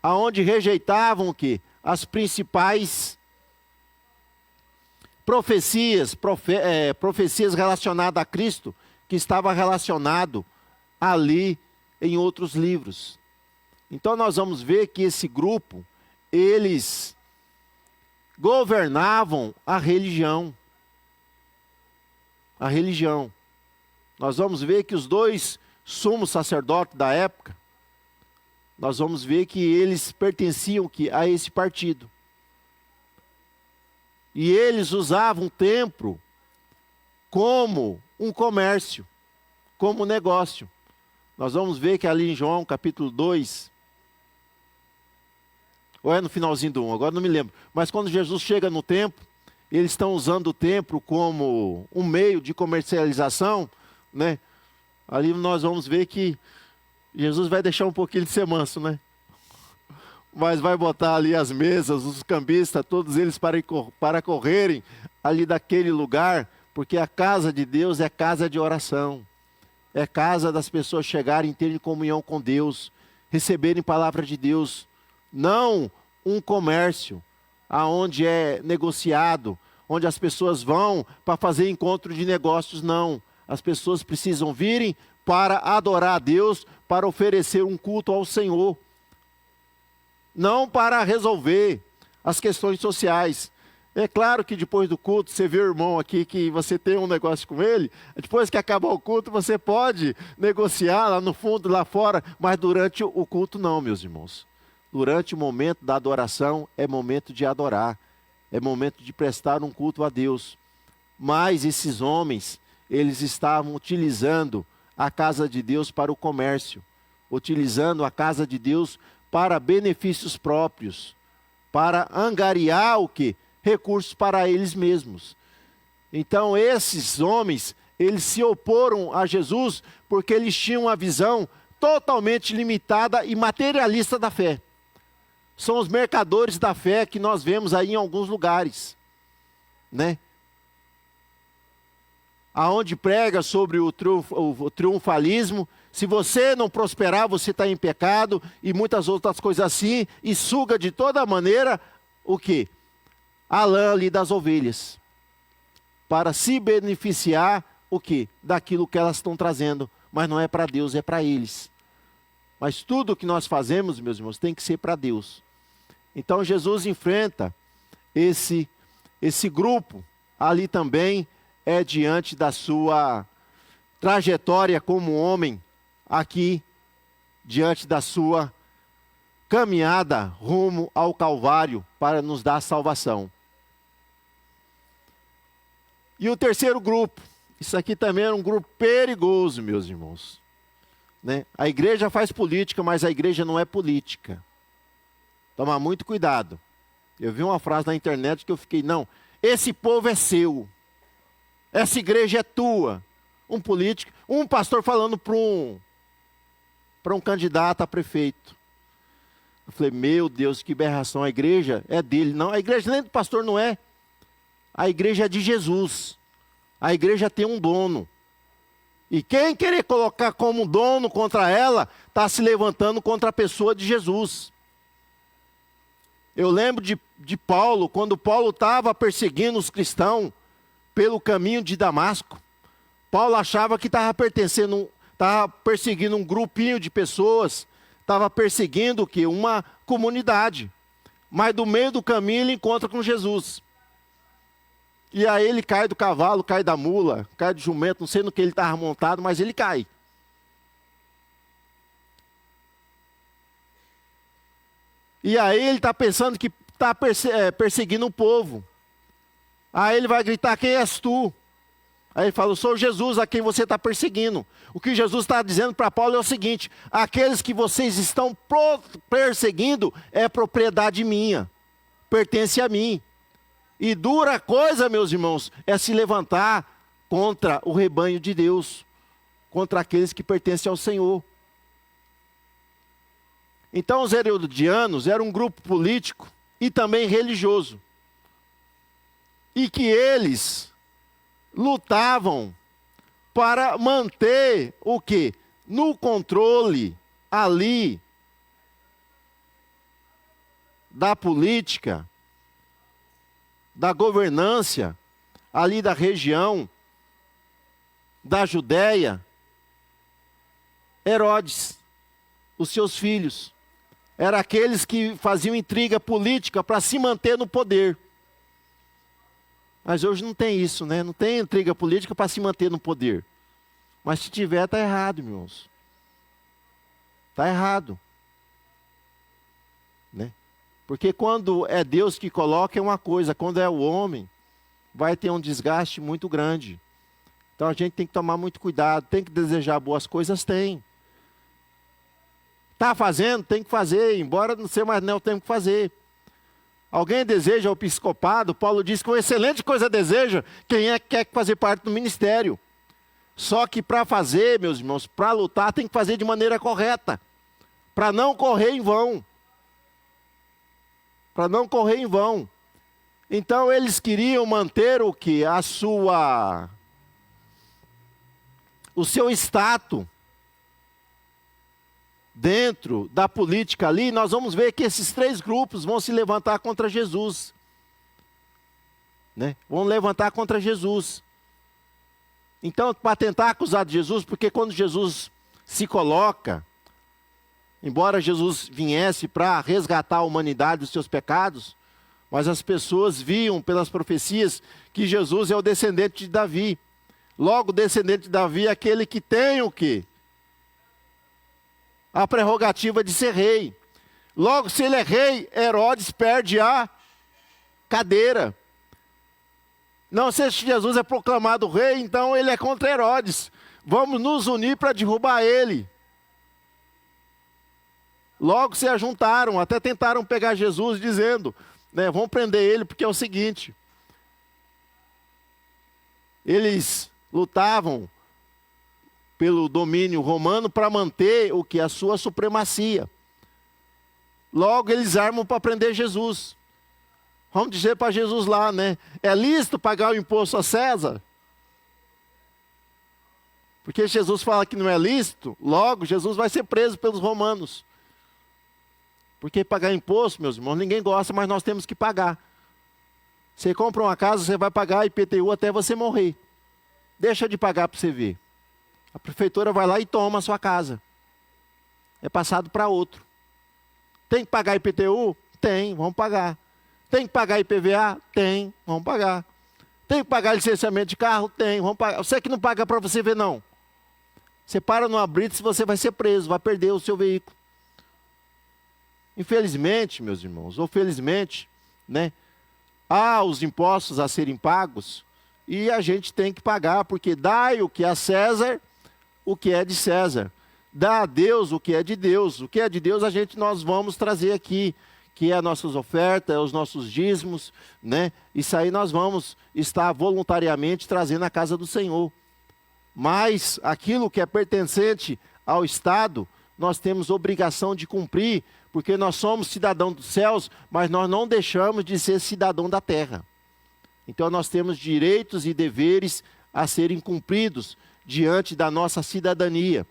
Aonde rejeitavam o quê? As principais profecias, profecias relacionadas a Cristo, que estava relacionado ali em outros livros. Então nós vamos ver que esse grupo, eles governavam a religião. A religião. Nós vamos ver que os 2 sumos sacerdotes da época, nós vamos ver que eles pertenciam a esse partido. E eles usavam o templo como um comércio, como um negócio. Nós vamos ver que ali em João capítulo 2, ou é no finalzinho do 1, agora não me lembro. Mas quando Jesus chega no templo, eles estão usando o templo como um meio de comercialização, né? Ali nós vamos ver que Jesus vai deixar um pouquinho de ser manso, né? Mas vai botar ali as mesas, os cambistas, todos eles para correrem ali daquele lugar, porque a casa de Deus é casa de oração. É casa das pessoas chegarem e terem comunhão com Deus, receberem palavra de Deus. Não um comércio, aonde é negociado, onde as pessoas vão para fazer encontro de negócios, não. As pessoas precisam virem para adorar a Deus, para oferecer um culto ao Senhor. Não para resolver as questões sociais. É claro que depois do culto, você vê o irmão aqui que você tem um negócio com ele, depois que acabar o culto, você pode negociar lá no fundo, lá fora, mas durante o culto não, meus irmãos. Durante o momento da adoração, é momento de adorar, é momento de prestar um culto a Deus. Mas esses homens, eles estavam utilizando a casa de Deus para o comércio, utilizando a casa de Deus para benefícios próprios, para angariar o quê? Recursos para eles mesmos. Então esses homens, eles se oporam a Jesus porque eles tinham uma visão totalmente limitada e materialista da fé. São os mercadores da fé que nós vemos aí em alguns lugares, né? Aonde prega sobre o triunfalismo. Se você não prosperar, você está em pecado, e muitas outras coisas assim, e suga de toda maneira o quê? A lã ali das ovelhas, para se beneficiar o quê? Daquilo que elas estão trazendo, mas não é para Deus, é para eles. Mas tudo que nós fazemos, meus irmãos, tem que ser para Deus. Então Jesus enfrenta esse grupo ali também, é diante da sua trajetória como homem, aqui, diante da sua caminhada rumo ao Calvário, para nos dar salvação. E o terceiro grupo, isso aqui também é um grupo perigoso, meus irmãos, né? A igreja faz política, mas a igreja não é política. Toma muito cuidado. Eu vi uma frase na internet que eu fiquei, não, esse povo é seu. Essa igreja é tua. Um político, um pastor falando para um candidato a prefeito. Eu falei, meu Deus, que berração, a igreja é dele. Não, a igreja nem do pastor não é. A igreja é de Jesus. A igreja tem um dono. E quem querer colocar como dono contra ela, está se levantando contra a pessoa de Jesus. Eu lembro de Paulo, quando Paulo estava perseguindo os cristãos pelo caminho de Damasco. Paulo achava que estava perseguindo um grupinho de pessoas, estava perseguindo o quê? Uma comunidade. Mas do meio do caminho ele encontra com Jesus. E aí ele cai do cavalo, cai da mula, cai do jumento, não sei no que ele estava montado, mas ele cai. E aí ele está pensando que está perseguindo o povo. Aí ele vai gritar, quem és tu? Aí ele fala, eu sou Jesus a quem você está perseguindo. O que Jesus está dizendo para Paulo é o seguinte, aqueles que vocês estão perseguindo é propriedade minha, pertence a mim. E dura coisa, meus irmãos, é se levantar contra o rebanho de Deus, contra aqueles que pertencem ao Senhor. Então os herodianos eram um grupo político e também religioso. E que eles lutavam para manter o quê? No controle ali da política, da governância, ali da região, da Judéia, Herodes, os seus filhos, eram aqueles que faziam intriga política para se manter no poder. Mas hoje não tem isso, né? Não tem intriga política para se manter no poder. Mas se tiver, está errado, meus. Está errado. Né? Porque quando é Deus que coloca é uma coisa, quando é o homem, vai ter um desgaste muito grande. Então a gente tem que tomar muito cuidado, tem que desejar boas coisas, tem. Está fazendo? Tem que fazer, embora não seja mais não, tem que fazer. Alguém deseja o episcopado? Paulo diz que uma excelente coisa deseja quem é que quer fazer parte do ministério. Só que para fazer, meus irmãos, para lutar, tem que fazer de maneira correta. Para não correr em vão. Para não correr em vão. Então eles queriam manter o que? O seu status dentro da política ali. Nós vamos ver que esses três grupos vão se levantar contra Jesus. Né? Vão levantar contra Jesus. Então, para tentar acusar de Jesus, porque quando Jesus se coloca, embora Jesus viesse para resgatar a humanidade dos seus pecados, mas as pessoas viam pelas profecias que Jesus é o descendente de Davi. Logo, o descendente de Davi é aquele que tem o quê? A prerrogativa de ser rei. Logo, se ele é rei, Herodes perde a cadeira. Não, se Jesus é proclamado rei, então ele é contra Herodes. Vamos nos unir para derrubar ele. Logo se ajuntaram, até tentaram pegar Jesus dizendo, né, vamos prender ele porque é o seguinte. Eles lutavam pelo domínio romano para manter o que? A sua supremacia. Logo eles armam para prender Jesus. Vamos dizer para Jesus lá, né? É lícito pagar o imposto a César? Porque Jesus fala que não é lícito, logo Jesus vai ser preso pelos romanos. Porque pagar imposto, meus irmãos, ninguém gosta, mas nós temos que pagar. Você compra uma casa, você vai pagar IPTU até você morrer. Deixa de pagar para você ver. A prefeitura vai lá e toma a sua casa. É passado para outro. Tem que pagar IPTU? Tem, vamos pagar. Tem que pagar IPVA? Tem, vamos pagar. Tem que pagar licenciamento de carro? Tem, vamos pagar. Você que não paga para você ver, não. Você para no blitz, você vai ser preso, vai perder o seu veículo. Infelizmente, meus irmãos, ou felizmente, né, há os impostos a serem pagos e a gente tem que pagar, porque dai o que é a César, o que é de César. Dá a Deus o que é de Deus. O que é de Deus nós vamos trazer aqui, que é as nossas ofertas, os nossos dízimos, né? Isso aí nós vamos estar voluntariamente trazendo à casa do Senhor. Mas aquilo que é pertencente ao Estado, nós temos obrigação de cumprir, porque nós somos cidadãos dos céus, mas nós não deixamos de ser cidadão da terra. Então nós temos direitos e deveres a serem cumpridos diante da nossa cidadania.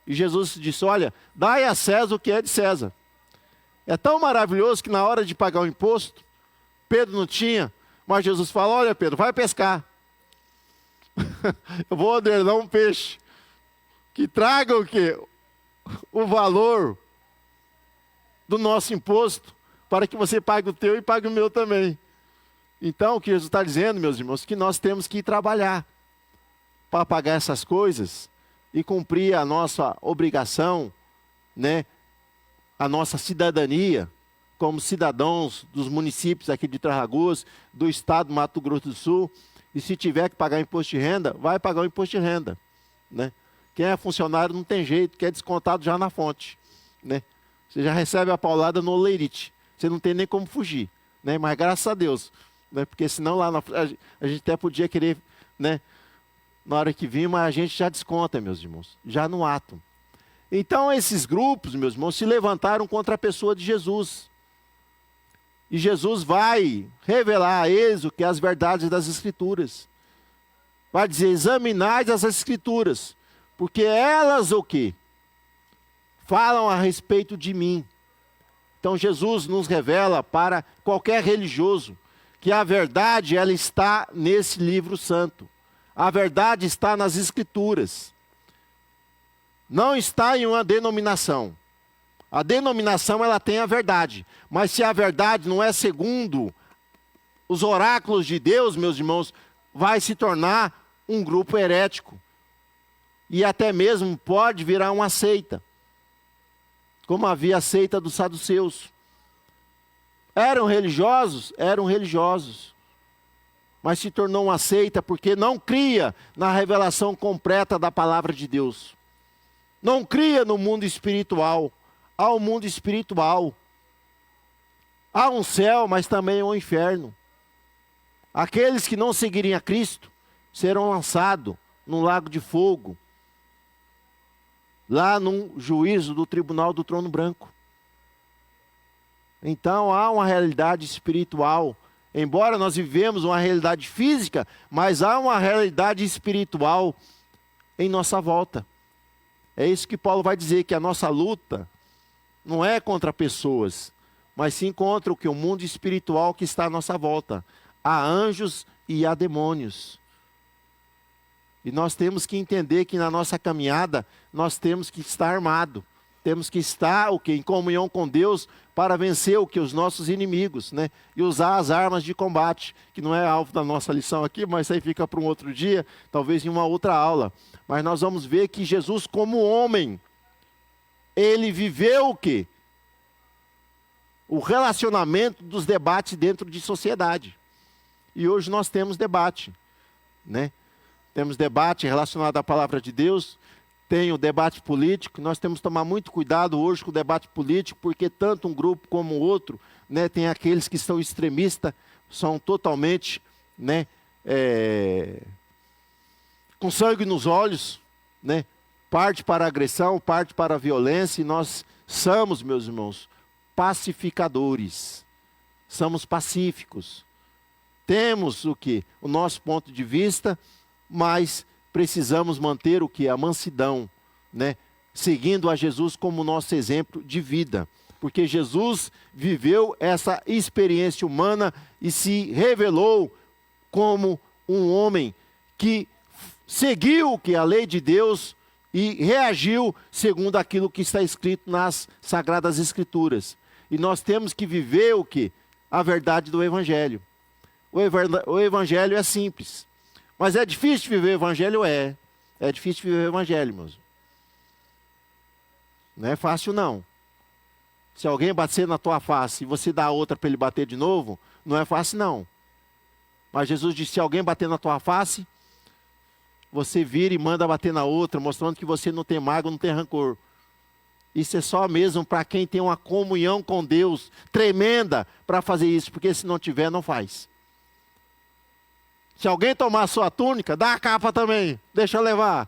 E Jesus disse, olha, dai a César o que é de César. É tão maravilhoso que na hora de pagar o imposto, Pedro não tinha, mas Jesus fala, olha Pedro, vai pescar. Eu vou ordenar um peixe que traga o quê? O valor do nosso imposto, para que você pague o teu e pague o meu também. Então, o que Jesus está dizendo, meus irmãos, que nós temos que ir trabalhar para pagar essas coisas e cumprir a nossa obrigação, né? A nossa cidadania, como cidadãos dos municípios aqui de Três Lagoas, do estado do Mato Grosso do Sul. E se tiver que pagar imposto de renda, vai pagar o imposto de renda, né? Quem é funcionário não tem jeito, que é descontado já na fonte, né? Você já recebe a paulada no olerite, você não tem nem como fugir, né? Mas graças a Deus, né? Porque senão lá a gente até podia querer, né? Na hora que vir, mas a gente já desconta, meus irmãos, já no ato. Então esses grupos, meus irmãos, se levantaram contra a pessoa de Jesus. E Jesus vai revelar a eles o que é as verdades das Escrituras. Vai dizer, examinai as Escrituras, porque elas o quê? Falam a respeito de mim. Então Jesus nos revela para qualquer religioso que a verdade ela está nesse livro santo. A verdade está nas Escrituras. Não está em uma denominação. A denominação ela tem a verdade, mas se a verdade não é segundo os oráculos de Deus, meus irmãos, vai se tornar um grupo herético. E até mesmo pode virar uma seita, como havia a seita dos saduceus. Eram religiosos, mas se tornou uma seita porque não cria na revelação completa da palavra de Deus. Não cria no mundo espiritual. Há um mundo espiritual. Há um céu, mas também um inferno. Aqueles que não seguirem a Cristo serão lançados num lago de fogo, lá num juízo do tribunal do trono branco. Então há uma realidade espiritual. Embora nós vivemos uma realidade física, mas há uma realidade espiritual em nossa volta. É isso que Paulo vai dizer, que a nossa luta não é contra pessoas, mas sim contra o mundo espiritual que está à nossa volta. Há anjos e há demônios. E nós temos que entender que na nossa caminhada, nós temos que estar armado. Temos que estar em comunhão com Deus para vencer os nossos inimigos, né? E usar as armas de combate, que não é alvo da nossa lição aqui, mas isso aí fica para um outro dia, talvez em uma outra aula. Mas nós vamos ver que Jesus, como homem, ele viveu o quê? O relacionamento dos debates dentro de sociedade. E hoje nós temos debate, né? Temos debate relacionado à palavra de Deus, tem o debate político. Nós temos que tomar muito cuidado hoje com o debate político, porque tanto um grupo como o outro, né, tem aqueles que são extremistas, são totalmente, né, com sangue nos olhos, né, parte para a agressão, parte para a violência, e nós somos, meus irmãos, pacificadores. Somos pacíficos. Temos o que? O nosso ponto de vista, mas precisamos manter o que? A mansidão, né? Seguindo a Jesus como nosso exemplo de vida. Porque Jesus viveu essa experiência humana e se revelou como um homem que seguiu o que? A lei de Deus e reagiu segundo aquilo que está escrito nas Sagradas Escrituras. E nós temos que viver o que? A verdade do Evangelho. O Evangelho é simples. Mas é difícil viver o Evangelho? É. É difícil viver o Evangelho, meus. Não é fácil, não. Se alguém bater na tua face e você dá outra para ele bater de novo, não é fácil, não. Mas Jesus disse, se alguém bater na tua face, você vira e manda bater na outra, mostrando que você não tem mágoa, não tem rancor. Isso é só mesmo para quem tem uma comunhão com Deus tremenda para fazer isso, porque se não tiver, não faz. Se alguém tomar a sua túnica, dá a capa também, deixa eu levar.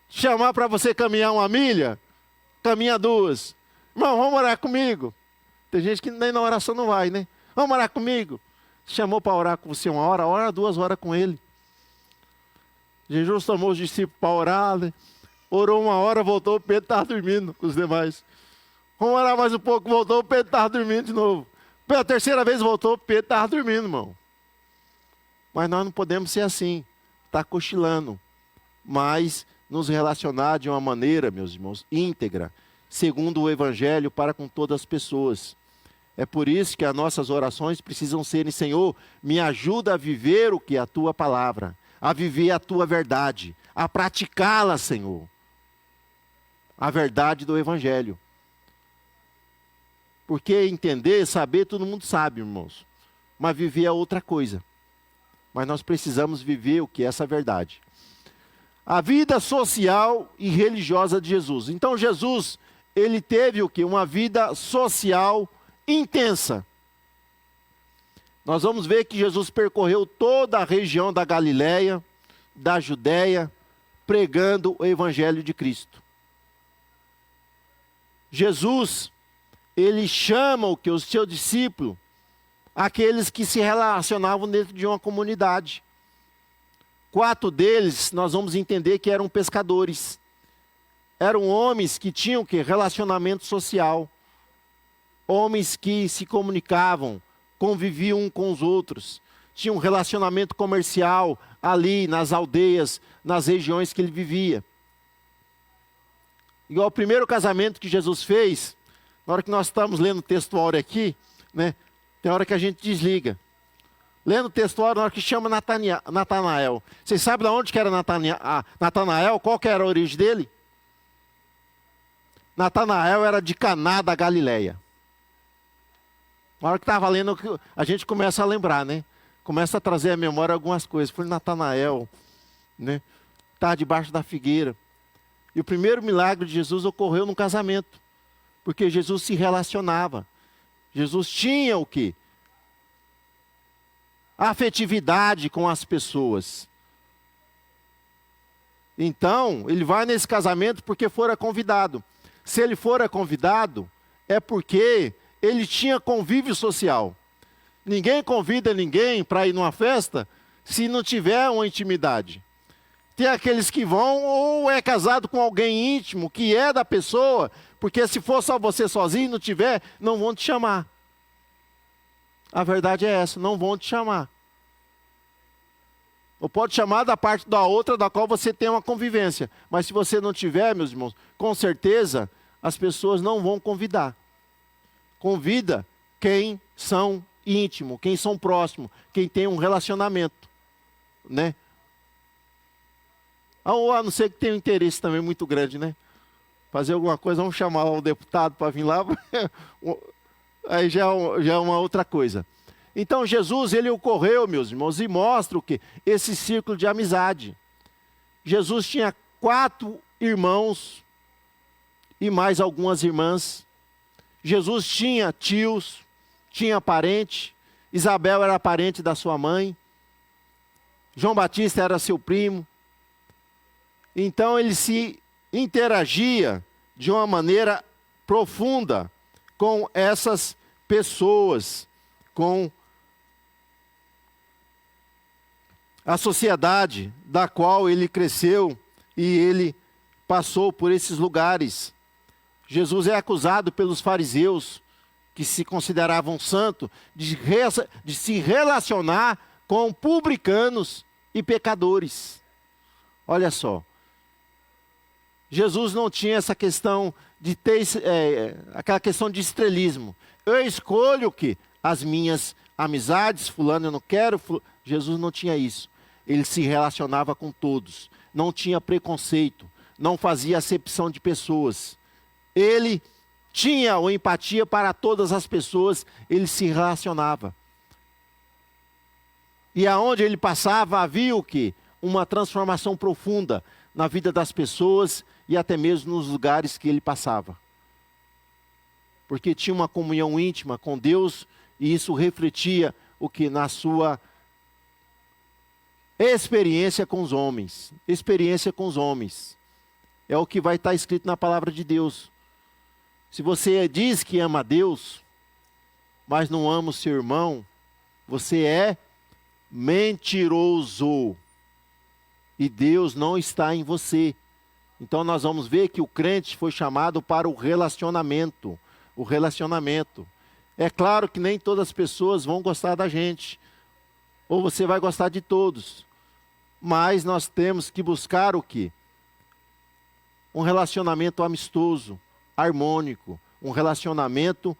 Chamar para você caminhar 1 milha, caminha 2. Irmão, vamos orar comigo. Tem gente que nem na oração não vai, né? Vamos orar comigo. Chamou para orar com você 1 hora, ora 2 horas com ele. Jesus tomou os discípulos para orar, né? Orou 1 hora, voltou, o Pedro estava dormindo com os demais. Vamos orar mais um pouco, voltou, o Pedro estava dormindo de novo. Pela 3ª vez voltou, o Pedro estava dormindo, irmão. Mas nós não podemos ser assim, estar cochilando. Mas nos relacionar de uma maneira, meus irmãos, íntegra, segundo o Evangelho para com todas as pessoas. É por isso que as nossas orações precisam serem, Senhor, me ajuda a viver o que é a Tua palavra, a viver a Tua verdade, a praticá-la, Senhor. A verdade do Evangelho. Porque entender, saber, todo mundo sabe, irmãos. Mas viver é outra coisa. Mas nós precisamos viver o que é essa verdade. A vida social e religiosa de Jesus. Então Jesus, ele teve o que? Uma vida social intensa. Nós vamos ver que Jesus percorreu toda a região da Galileia, da Judéia, pregando o Evangelho de Cristo. Jesus, ele chama o que? Os seus discípulos, aqueles que se relacionavam dentro de uma comunidade. 4 deles, nós vamos entender que eram pescadores. Eram homens que tinham que relacionamento social. Homens que se comunicavam, conviviam uns com os outros. Tinham um relacionamento comercial ali nas aldeias, nas regiões que ele vivia. Igual o primeiro casamento que Jesus fez, na hora que nós estamos lendo o textuário aqui, né, tem hora que a gente desliga. Lendo o textuário, na hora que chama Natanael. Vocês sabem de onde que era Natanael? Qual que era a origem dele? Natanael era de Caná da Galileia. Na hora que estava lendo, a gente começa a lembrar, né? Começa a trazer à memória algumas coisas. Foi Natanael, né? Estava debaixo da figueira. E o primeiro milagre de Jesus ocorreu no casamento. Porque Jesus se relacionava. Jesus tinha o quê? Afetividade com as pessoas. Então, ele vai nesse casamento porque fora convidado. Se ele fora convidado, é porque ele tinha convívio social. Ninguém convida ninguém para ir numa festa se não tiver uma intimidade. Tem aqueles que vão ou é casado com alguém íntimo, que é da pessoa, porque se for só você sozinho e não tiver, não vão te chamar. A verdade é essa, não vão te chamar. Ou pode chamar da parte da outra da qual você tem uma convivência. Mas se você não tiver, meus irmãos, com certeza as pessoas não vão convidar. Convida quem são íntimo, quem são próximos, quem tem um relacionamento, né? Ou a não ser que tenha um interesse também muito grande, né? Fazer alguma coisa, vamos chamar o deputado para vir lá, aí já é uma outra coisa. Então Jesus, ele ocorreu, meus irmãos, e mostra o quê? Esse círculo de amizade. Jesus tinha 4 irmãos e mais algumas irmãs. Jesus tinha tios, tinha parente. Isabel era parente da sua mãe. João Batista era seu primo. Então ele se interagia de uma maneira profunda com essas pessoas, com a sociedade da qual ele cresceu e ele passou por esses lugares. Jesus é acusado pelos fariseus, que se consideravam santos, de se relacionar com publicanos e pecadores. Olha só, Jesus não tinha essa questão de ter aquela questão de estrelismo. Eu escolho que as minhas amizades, fulano eu não quero. Jesus não tinha isso. Ele se relacionava com todos, não tinha preconceito, não fazia acepção de pessoas. Ele tinha a empatia para todas as pessoas, ele se relacionava. E aonde ele passava havia o quê? Uma transformação profunda na vida das pessoas e até mesmo nos lugares que ele passava. Porque tinha uma comunhão íntima com Deus e isso refletia o que? Na sua experiência com os homens. Experiência com os homens. É o que vai estar escrito na palavra de Deus. Se você diz que ama a Deus, mas não ama o seu irmão, você é mentiroso. E Deus não está em você. Então nós vamos ver que o crente foi chamado para o relacionamento. O relacionamento. É claro que nem todas as pessoas vão gostar da gente. Ou você vai gostar de todos. Mas nós temos que buscar o quê? Um relacionamento amistoso, harmônico. Um relacionamento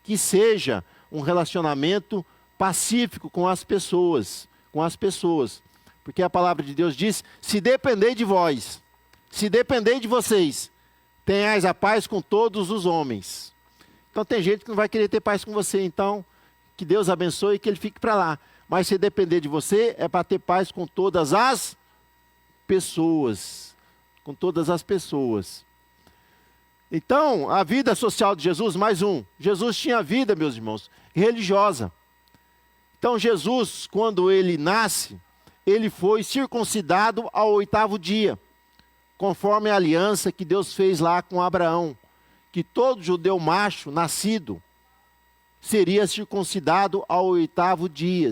que seja um relacionamento pacífico com as pessoas. Com as pessoas. Porque a palavra de Deus diz, se depender de vós, se depender de vocês, tenhais a paz com todos os homens. Então tem gente que não vai querer ter paz com você, então que Deus abençoe e que ele fique para lá. Mas se depender de você, é para ter paz com todas as pessoas. Com todas as pessoas. Então, a vida social de Jesus, mais um. Jesus tinha vida, meus irmãos, religiosa. Então Jesus, quando ele nasce, ele foi circuncidado ao 8º dia, conforme a aliança que Deus fez lá com Abraão, que todo judeu macho nascido seria circuncidado ao 8º dia.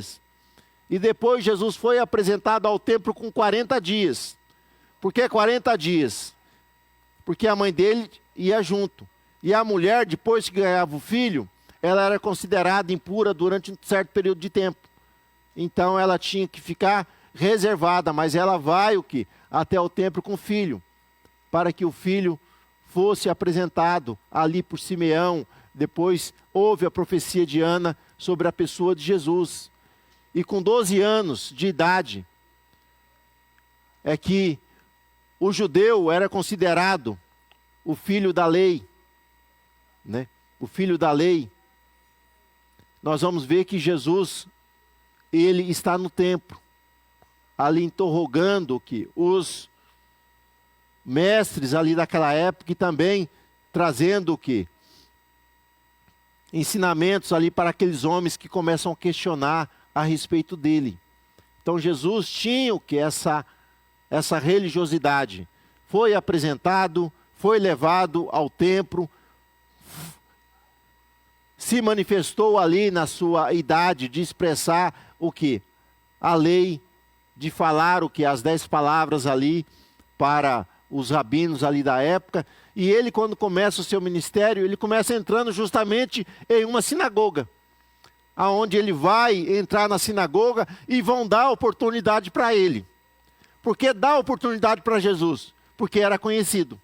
E depois Jesus foi apresentado ao templo com 40 dias. Por que 40 dias? Porque a mãe dele ia junto. E a mulher, depois que ganhava o filho, ela era considerada impura durante um certo período de tempo. Então ela tinha que ficar reservada, mas ela vai o quê? Até o templo com o filho, para que o filho fosse apresentado ali por Simeão. Depois houve a profecia de Ana sobre a pessoa de Jesus. E com 12 anos de idade, é que o judeu era considerado o filho da lei, né? O filho da lei. Nós vamos ver que Jesus, ele está no templo, ali interrogando que os mestres ali daquela época e também trazendo o que? Ensinamentos ali para aqueles homens que começam a questionar a respeito dele. Então Jesus tinha o que? Essa religiosidade. Foi apresentado, foi levado ao templo, se manifestou ali na sua idade de expressar o que? A lei, de falar o que? As 10 palavras ali para os rabinos ali da época. E ele, quando começa o seu ministério, ele começa entrando justamente em uma sinagoga, aonde ele vai entrar na sinagoga e vão dar oportunidade para ele. Por que dá oportunidade para Jesus? Porque era conhecido.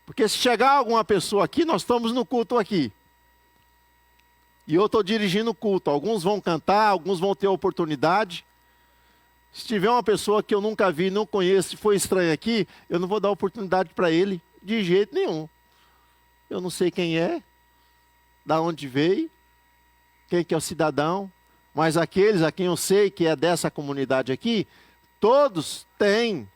Porque se chegar alguma pessoa aqui, nós estamos no culto aqui. E eu estou dirigindo o culto. Alguns vão cantar, alguns vão ter a oportunidade. Se tiver uma pessoa que eu nunca vi, não conheço, e foi estranha aqui, eu não vou dar oportunidade para ele de jeito nenhum. Eu não sei quem é, da onde veio, quem que é o cidadão, mas aqueles a quem eu sei que é dessa comunidade aqui, todos têm,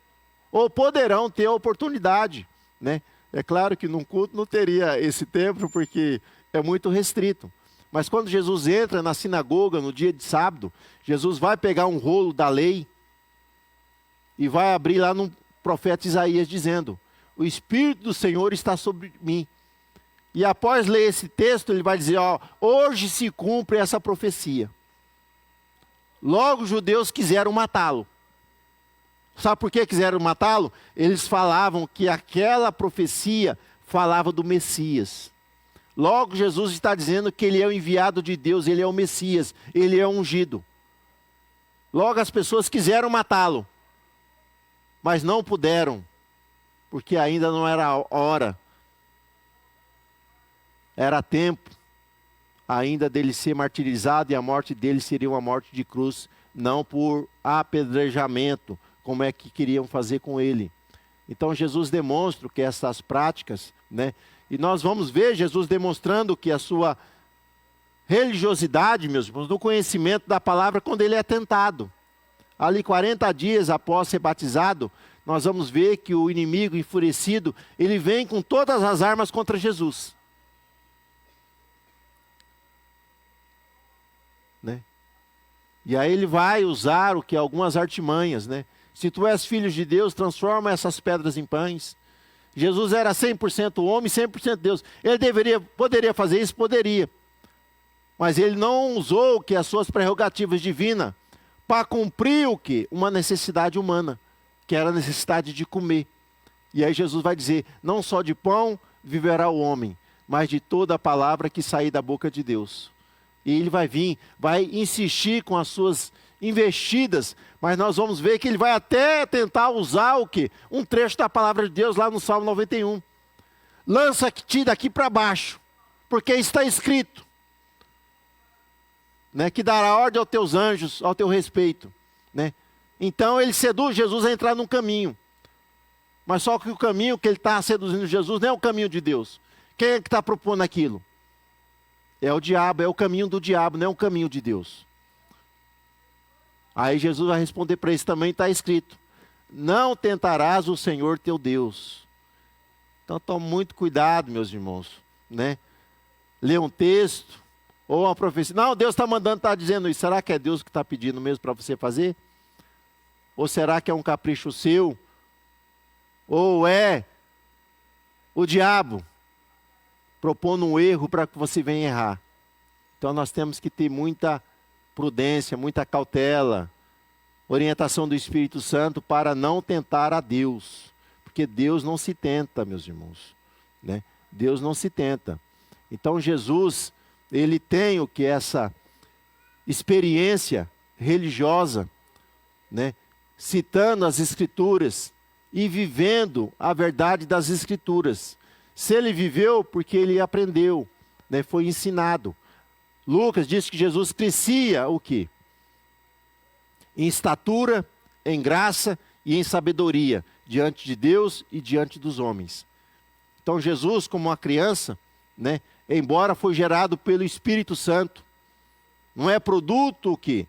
ou poderão ter a oportunidade, né? É claro que num culto não teria esse tempo, porque é muito restrito. Mas quando Jesus entra na sinagoga no dia de sábado, Jesus vai pegar um rolo da lei, e vai abrir lá no profeta Isaías dizendo: o Espírito do Senhor está sobre mim. E após ler esse texto, ele vai dizer: ó, hoje se cumpre essa profecia. Logo os judeus quiseram matá-lo. Sabe por que quiseram matá-lo? Eles falavam que aquela profecia falava do Messias. Logo Jesus está dizendo que ele é o enviado de Deus, ele é o Messias, ele é o ungido. Logo as pessoas quiseram matá-lo, mas não puderam, porque ainda não era a hora. Era tempo ainda dele ser martirizado, e a morte dele seria uma morte de cruz, não por apedrejamento, como é que queriam fazer com ele. Então Jesus demonstra que essas práticas, né? E nós vamos ver Jesus demonstrando que a sua religiosidade, meus irmãos, no conhecimento da palavra, quando ele é tentado. Ali 40 dias após ser batizado, nós vamos ver que o inimigo enfurecido, ele vem com todas as armas contra Jesus. Né? E aí ele vai usar o que? Algumas artimanhas, né? Se tu és filho de Deus, transforma essas pedras em pães. Jesus era 100% homem, 100% Deus. Ele poderia fazer isso? Poderia. Mas ele não usou o que? As suas prerrogativas divinas para cumprir o que? Uma necessidade humana, que era a necessidade de comer. E aí Jesus vai dizer: não só de pão viverá o homem, mas de toda a palavra que sair da boca de Deus. E ele vai vir, vai insistir com as suas investidas, mas nós vamos ver que ele vai até tentar usar o quê? Um trecho da palavra de Deus lá no Salmo 91. Lança-te daqui para baixo, porque está escrito, né, que dará ordem aos teus anjos, ao teu respeito. Né? Então ele seduz Jesus a entrar num caminho. Mas só que o caminho que ele está seduzindo Jesus não é o caminho de Deus. Quem é que está propondo aquilo? É o diabo, é o caminho do diabo, não é o caminho de Deus. Aí Jesus vai responder para isso também, está escrito: não tentarás o Senhor teu Deus. Então tome muito cuidado, meus irmãos, né? Ler um texto, ou uma profecia. Não, Deus está mandando, está dizendo isso. Será que é Deus que está pedindo mesmo para você fazer? Ou será que é um capricho seu? Ou é o diabo propondo um erro para que você venha errar? Então nós temos que ter muita prudência, muita cautela, orientação do Espírito Santo para não tentar a Deus, porque Deus não se tenta, meus irmãos, né? Deus não se tenta. Então Jesus, ele tem o que? Essa experiência religiosa, né? Citando as Escrituras e vivendo a verdade das Escrituras. Se ele viveu, porque ele aprendeu, né? Foi ensinado. Lucas diz que Jesus crescia o quê? Em estatura, em graça e em sabedoria, diante de Deus e diante dos homens. Então Jesus, como uma criança, né, embora foi gerado pelo Espírito Santo, não é produto o quê?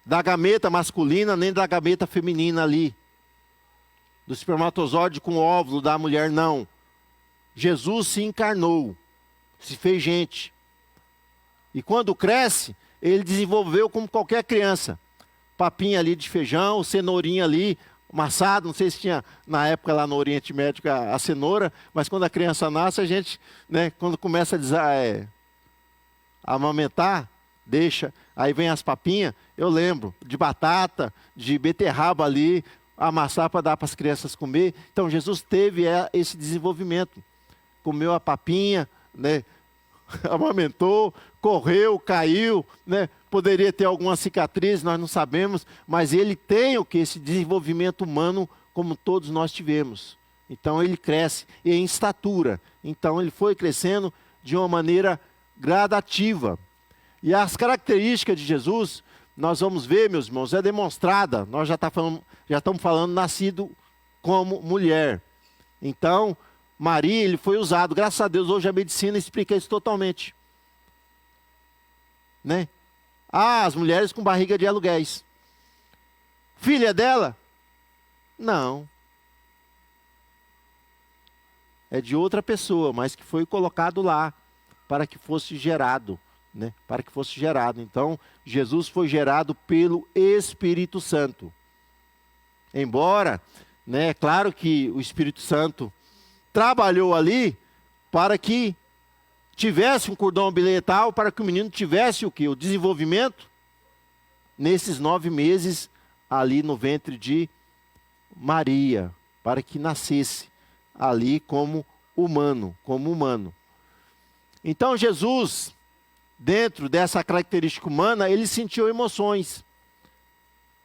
Da gameta masculina, nem da gameta feminina ali. Do espermatozoide com o óvulo da mulher, não. Jesus se encarnou. Se fez gente. E quando cresce, ele desenvolveu como qualquer criança. Papinha ali de feijão, cenourinha ali, amassado. Não sei se tinha na época lá no Oriente Médio a cenoura, mas quando a criança nasce, a gente, né, quando começa a amamentar, deixa. Aí vem as papinhas, eu lembro, de batata, de beterraba ali, amassar para dar para as crianças comer. Então Jesus teve esse desenvolvimento. Comeu a papinha, né? Amamentou, correu, caiu, né? Poderia ter alguma cicatriz, nós não sabemos, mas ele tem o que? Esse desenvolvimento humano como todos nós tivemos. Então ele cresce e em estatura. Então ele foi crescendo de uma maneira gradativa. E as características de Jesus, nós vamos ver, meus irmãos, é demonstrada. Nós já estamos falando nascido como mulher. Então Maria, ele foi usado. Graças a Deus, hoje a medicina explica isso totalmente. Né? As mulheres com barriga de aluguéis. Filha dela? Não. É de outra pessoa, mas que foi colocado lá para que fosse gerado, né, para que fosse gerado. Então, Jesus foi gerado pelo Espírito Santo. Embora, né, claro que o Espírito Santo trabalhou ali para que tivesse um cordão umbilical, para que o menino tivesse o quê? O desenvolvimento nesses 9 meses ali no ventre de Maria, para que nascesse ali como humano, Então Jesus, dentro dessa característica humana, ele sentiu emoções,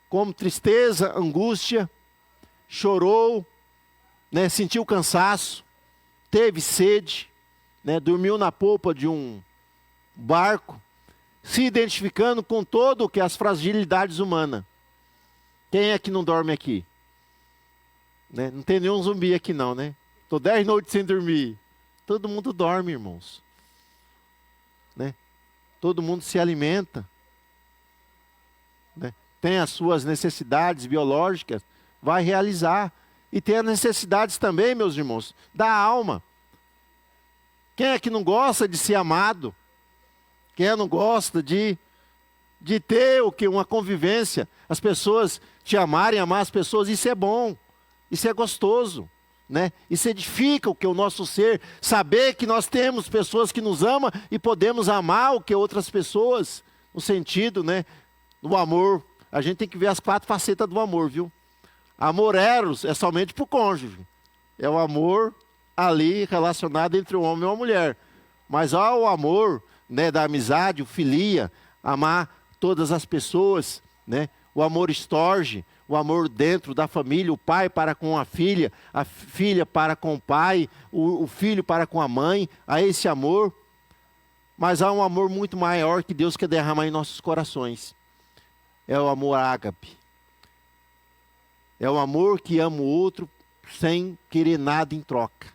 como tristeza, angústia, chorou, né, sentiu cansaço, teve sede, né, dormiu na polpa de um barco, se identificando com todo o que as fragilidades humanas. Quem é que não dorme aqui? Né? Não tem nenhum zumbi aqui não, né? Estou 10 noites sem dormir. Todo mundo dorme, irmãos. Né? Todo mundo se alimenta. Né? Tem as suas necessidades biológicas, vai realizar. E tem as necessidades também, meus irmãos, da alma. Quem é que não gosta de ser amado? Quem é que não gosta de ter o que? Uma convivência, as pessoas te amarem, amar as pessoas, isso é bom, isso é gostoso, né? Isso edifica o que? O nosso ser, saber que nós temos pessoas que nos amam e podemos amar o que outras pessoas, no sentido, né, do amor. A gente tem que ver as 4 facetas do amor, viu? Amor eros é somente para o cônjuge, é o amor ali relacionado entre o homem e a mulher, mas há o amor, né, da amizade, o filia, amar todas as pessoas, né? O amor estorge, o amor dentro da família, o pai para com a filha para com o pai, o filho para com a mãe, há esse amor. Mas há um amor muito maior que Deus quer derramar em nossos corações. É o amor ágape. É o amor que ama o outro sem querer nada em troca.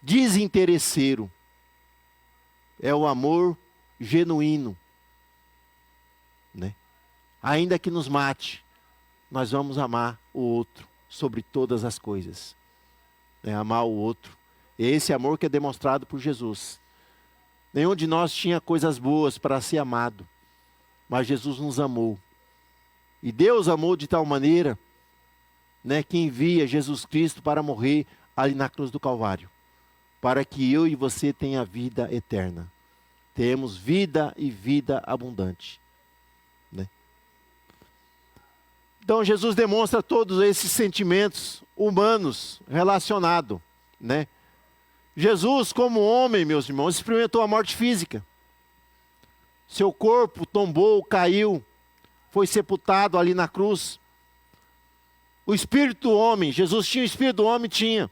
Desinteresseiro. É o amor genuíno, né? Ainda que nos mate, nós vamos amar o outro sobre todas as coisas, né? Amar o outro. É esse amor que é demonstrado por Jesus. Nenhum de nós tinha coisas boas para ser amado, mas Jesus nos amou. E Deus amou de tal maneira, né, que envia Jesus Cristo para morrer ali na cruz do Calvário, para que eu e você tenha vida eterna. Temos vida e vida abundante, né? Então Jesus demonstra todos esses sentimentos humanos relacionados, né? Jesus, como homem, meus irmãos, experimentou a morte física. Seu corpo tombou, caiu, foi sepultado ali na cruz. O espírito do homem, Jesus tinha o espírito do homem? Tinha.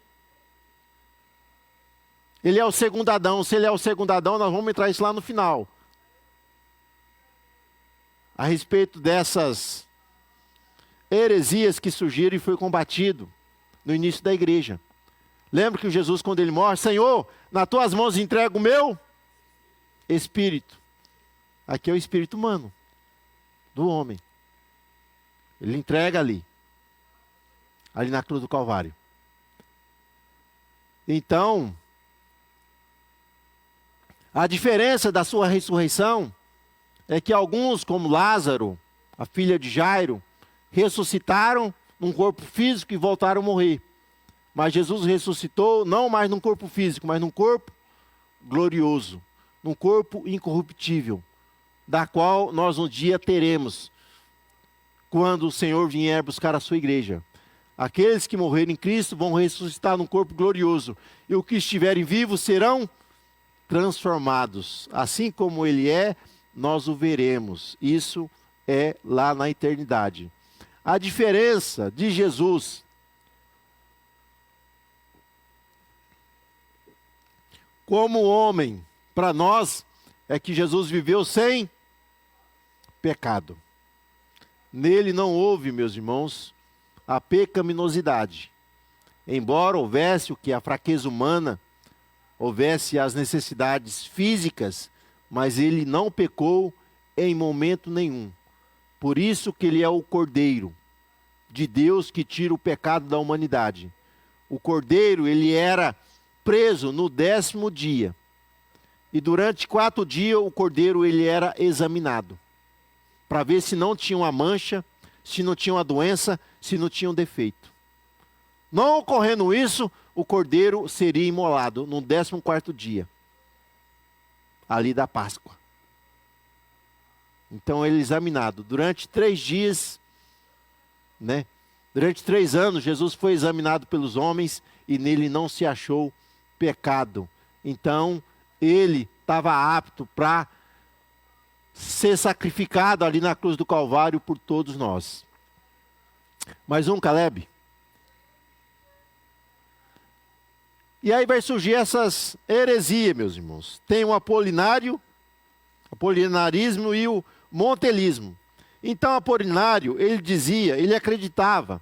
Ele é o segundo Adão. Se ele é o segundo Adão, nós vamos entrar isso lá no final. A respeito dessas heresias que surgiram e foi combatido no início da igreja. Lembra que Jesus, quando ele morre, Senhor, nas tuas mãos entrego o meu espírito. Aqui é o espírito humano, do homem. Ele entrega ali na cruz do Calvário. Então, a diferença da sua ressurreição é que alguns, como Lázaro, a filha de Jairo, ressuscitaram num corpo físico e voltaram a morrer. Mas Jesus ressuscitou não mais num corpo físico, mas num corpo glorioso, num corpo incorruptível, da qual nós um dia teremos, quando o Senhor vier buscar a sua igreja. Aqueles que morreram em Cristo vão ressuscitar num corpo glorioso, e os que estiverem vivos serão transformados. Assim como Ele é, nós o veremos. Isso é lá na eternidade. A diferença de Jesus como homem para nós é que Jesus viveu sem pecado. Nele não houve, meus irmãos, a pecaminosidade. Embora houvesse o que? A fraqueza humana, houvesse as necessidades físicas, mas ele não pecou em momento nenhum. Por isso que ele é o Cordeiro de Deus que tira o pecado da humanidade. O Cordeiro, ele era preso no 10º dia. E durante 4 dias o cordeiro ele era examinado, para ver se não tinha uma mancha, se não tinha uma doença, se não tinha um defeito. Não ocorrendo isso, o cordeiro seria imolado no 14º dia, ali da Páscoa. Então ele é examinado. Durante 3 dias, né? Durante 3 anos, Jesus foi examinado pelos homens e nele não se achou pecado. Então, ele estava apto para ser sacrificado ali na cruz do Calvário por todos nós. Mais um, Caleb? E aí vai surgir essas heresias, meus irmãos. Tem o apolinarismo e o montelismo. Então, Apolinário, ele acreditava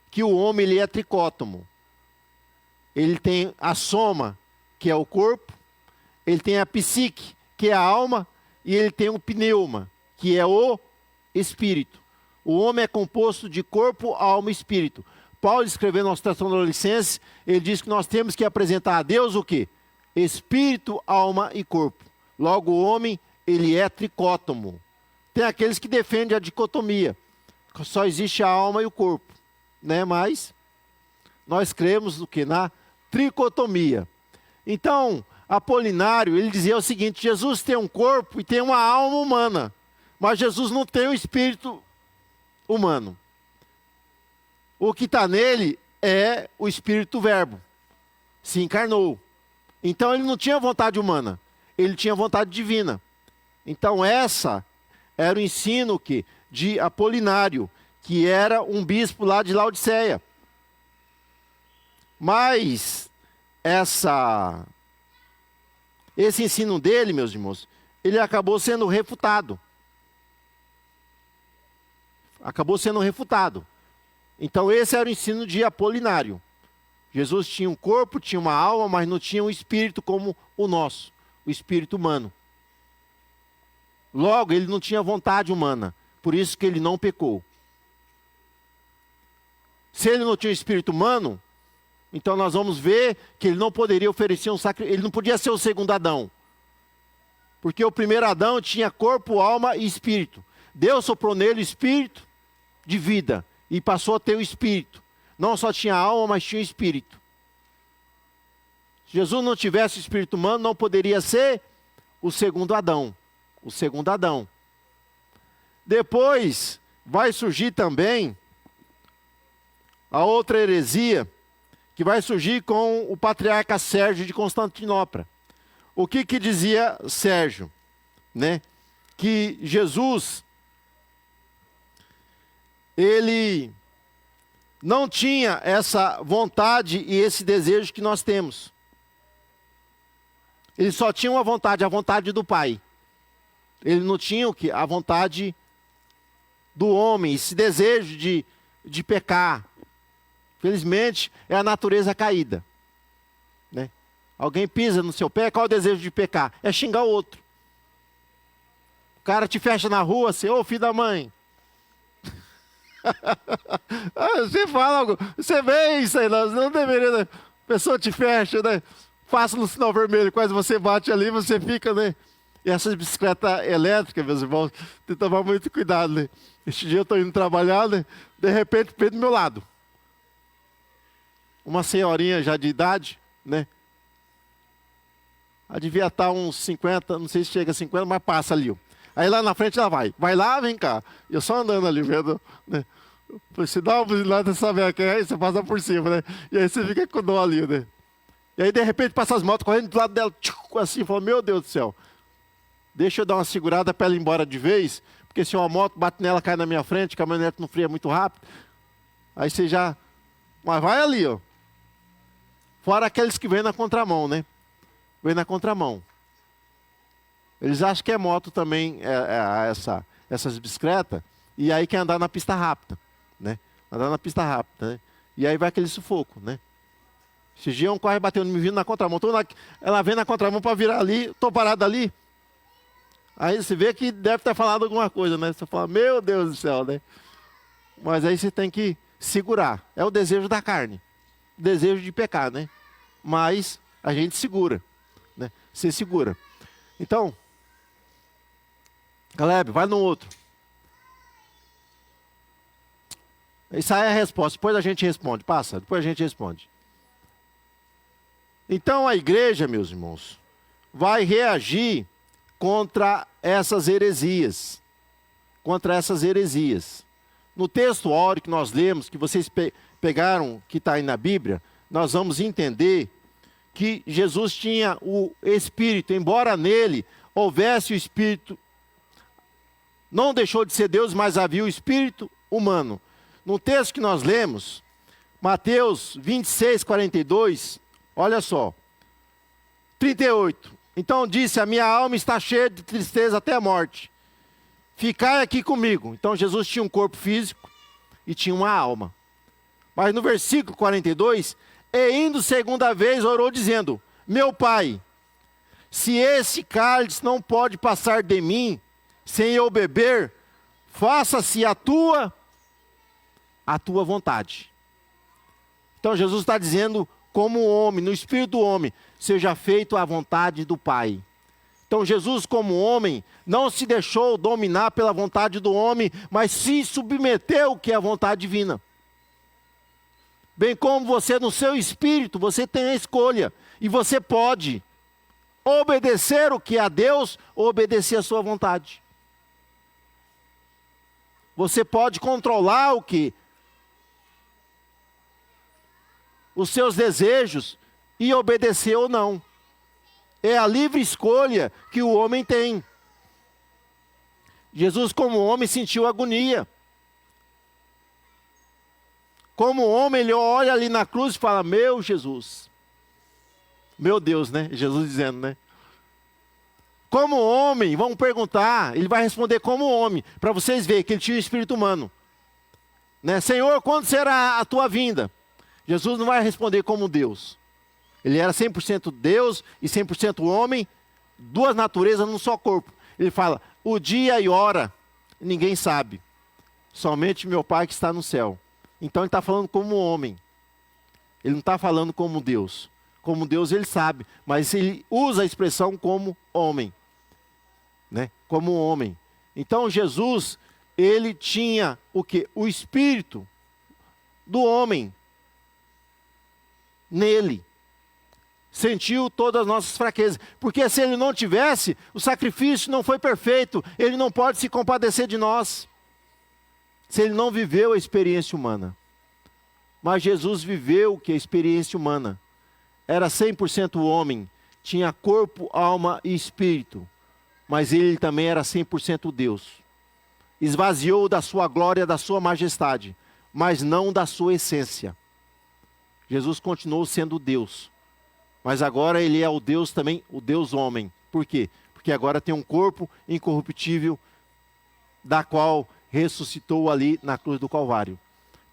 que o homem ele é tricótomo. Ele tem a soma, que é o corpo, ele tem a psique, que é a alma, e ele tem o pneuma, que é o espírito. O homem é composto de corpo, alma e espírito. Paulo, escrevendo aos Tessalonicenses, ele diz que nós temos que apresentar a Deus o quê? Espírito, alma e corpo. Logo, o homem, ele é tricótomo. Tem aqueles que defendem a dicotomia, só existe a alma e o corpo, né? Mas nós cremos o que? Na tricotomia. Então, Apolinário, ele dizia o seguinte: Jesus tem um corpo e tem uma alma humana, mas Jesus não tem um espírito humano. O que está nele é o Espírito Verbo, se encarnou. Então ele não tinha vontade humana, ele tinha vontade divina. Então essa era o ensino de Apolinário, que era um bispo lá de Laodiceia. Mas esse ensino dele, meus irmãos, ele acabou sendo refutado. Então esse era o ensino de Apolinário. Jesus tinha um corpo, tinha uma alma, mas não tinha um espírito como o nosso, o espírito humano. Logo, ele não tinha vontade humana, por isso que ele não pecou. Se ele não tinha um espírito humano, então nós vamos ver que ele não poderia oferecer um sacrifício, ele não podia ser o segundo Adão. Porque o primeiro Adão tinha corpo, alma e espírito. Deus soprou nele o espírito de vida e passou a ter o espírito. Não só tinha alma, mas tinha espírito. Se Jesus não tivesse espírito humano, não poderia ser o segundo Adão. O segundo Adão. Depois vai surgir também a outra heresia, que vai surgir com o patriarca Sérgio de Constantinopla. O que dizia Sérgio? Né? Que Jesus, ele não tinha essa vontade e esse desejo que nós temos. Ele só tinha uma vontade, a vontade do Pai. Ele não tinha a vontade do homem, esse desejo de pecar. Felizmente, é a natureza caída. Né? Alguém pisa no seu pé, qual é o desejo de pecar? É xingar o outro. O cara te fecha na rua, assim, ô filho da mãe. Você fala algo, você vê isso aí, não deveria, né? A pessoa te fecha, né? Passa no sinal vermelho, quase você bate ali, você fica, né? E essas bicicletas elétricas, meus irmãos, tem que tomar muito cuidado, né? Este dia eu estou indo trabalhar, né? De repente, do meu lado. Uma senhorinha já de idade, né? Ela devia estar uns 50, não sei se chega a 50, mas passa ali, ó. Aí lá na frente ela vai. Vai lá, vem cá. E eu só andando ali, vendo, né? Você dá uma buzinada dessa veca, aí você passa por cima, né? E aí você fica com dó ali, né? E aí, de repente, passa as motos correndo do lado dela, assim, fala, meu Deus do céu. Deixa eu dar uma segurada para ela ir embora de vez, porque se uma moto bate nela, cai na minha frente, a caminhonete não freia muito rápido. Aí você já... Mas vai ali, ó. Fora aqueles que vêm na contramão, né? Vêm na contramão. Eles acham que é moto também, essas bicicletas, e aí quer andar na pista rápida, né? Andar na pista rápida, né? E aí vai aquele sufoco, né? Esse dia um corre batendo, me vindo na contramão. Ela vem na contramão para virar ali, estou parado ali. Aí você vê que deve ter falado alguma coisa, né? Você fala, meu Deus do céu, né? Mas aí você tem que segurar. É o desejo da carne. O desejo de pecar, né? Mas a gente segura, né? Você segura. Então, Caleb, vai no outro. Isso aí é a resposta. Depois a gente responde. Passa, depois a gente responde. Então a igreja, meus irmãos, vai reagir contra essas heresias. Contra essas heresias. No texto áureo que nós lemos, que vocês pegaram, que está aí na Bíblia, nós vamos entender que Jesus tinha o Espírito, embora nele houvesse o Espírito, não deixou de ser Deus, mas havia o Espírito humano. No texto que nós lemos, Mateus 26, 42, olha só, 38. Então disse, a minha alma está cheia de tristeza até a morte. Ficai aqui comigo. Então Jesus tinha um corpo físico e tinha uma alma. Mas no versículo 42, e indo segunda vez orou dizendo, meu Pai, se esse cálice não pode passar de mim, sem eu beber, faça-se a tua vontade. Então Jesus está dizendo, como homem, no espírito do homem, seja feito a vontade do Pai. Então Jesus, como homem, não se deixou dominar pela vontade do homem, mas se submeteu que é a vontade divina. Bem como você, no seu espírito, você tem a escolha, e você pode obedecer o que é a Deus, ou obedecer a sua vontade. Você pode controlar o que? Os seus desejos e obedecer ou não. É a livre escolha que o homem tem. Jesus, como homem, sentiu agonia. Como homem, ele olha ali na cruz e fala, meu Jesus. Meu Deus, né? Jesus dizendo, né? Como homem, vamos perguntar, ele vai responder como homem, para vocês verem que ele tinha o espírito humano. Né? Senhor, quando será a tua vinda? Jesus não vai responder como Deus. Ele era 100% Deus e 100% homem, duas naturezas num só corpo. Ele fala, o dia e hora, ninguém sabe. Somente meu Pai que está no céu. Então ele está falando como homem. Ele não está falando como Deus. Como Deus ele sabe, mas ele usa a expressão como homem. Né? Como homem. Então Jesus, ele tinha o quê? O espírito do homem nele. Sentiu todas as nossas fraquezas. Porque se ele não tivesse, o sacrifício não foi perfeito. Ele não pode se compadecer de nós. Se ele não viveu a experiência humana. Mas Jesus viveu o que? A experiência humana. Era 100% homem. Tinha corpo, alma e espírito. Mas ele também era 100% Deus. Esvaziou da sua glória, da sua majestade. Mas não da sua essência. Jesus continuou sendo Deus. Mas agora ele é o Deus também, o Deus homem. Por quê? Porque agora tem um corpo incorruptível, da qual ressuscitou ali na cruz do Calvário.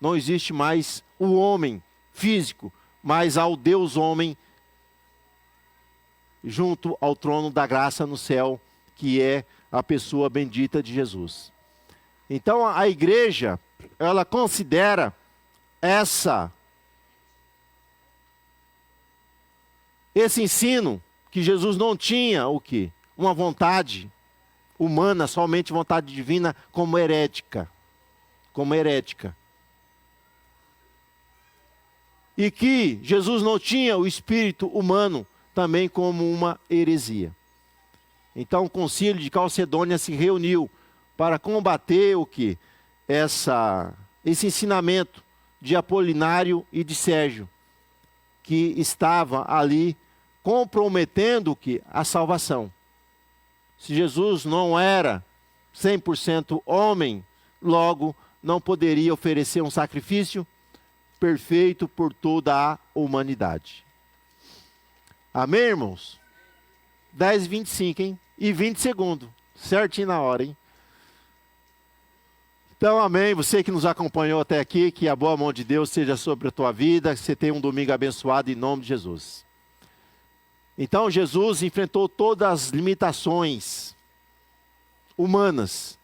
Não existe mais o homem físico, mas há o Deus homem junto ao trono da graça no céu, que é a pessoa bendita de Jesus. Então a igreja, ela considera esse ensino, que Jesus não tinha o quê? Uma vontade humana, somente vontade divina, como herética. Como herética. E que Jesus não tinha o espírito humano, também como uma heresia. Então o concílio de Calcedônia se reuniu para combater o quê? Esse ensinamento de Apolinário e de Sérgio, que estava ali comprometendo o quê? A salvação. Se Jesus não era 100% homem, logo não poderia oferecer um sacrifício perfeito por toda a humanidade. Amém, irmãos? 10:25, hein? E 20 segundos. Certinho na hora, hein? Então, amém. Você que nos acompanhou até aqui, que a boa mão de Deus seja sobre a tua vida, que você tenha um domingo abençoado em nome de Jesus. Então, Jesus enfrentou todas as limitações humanas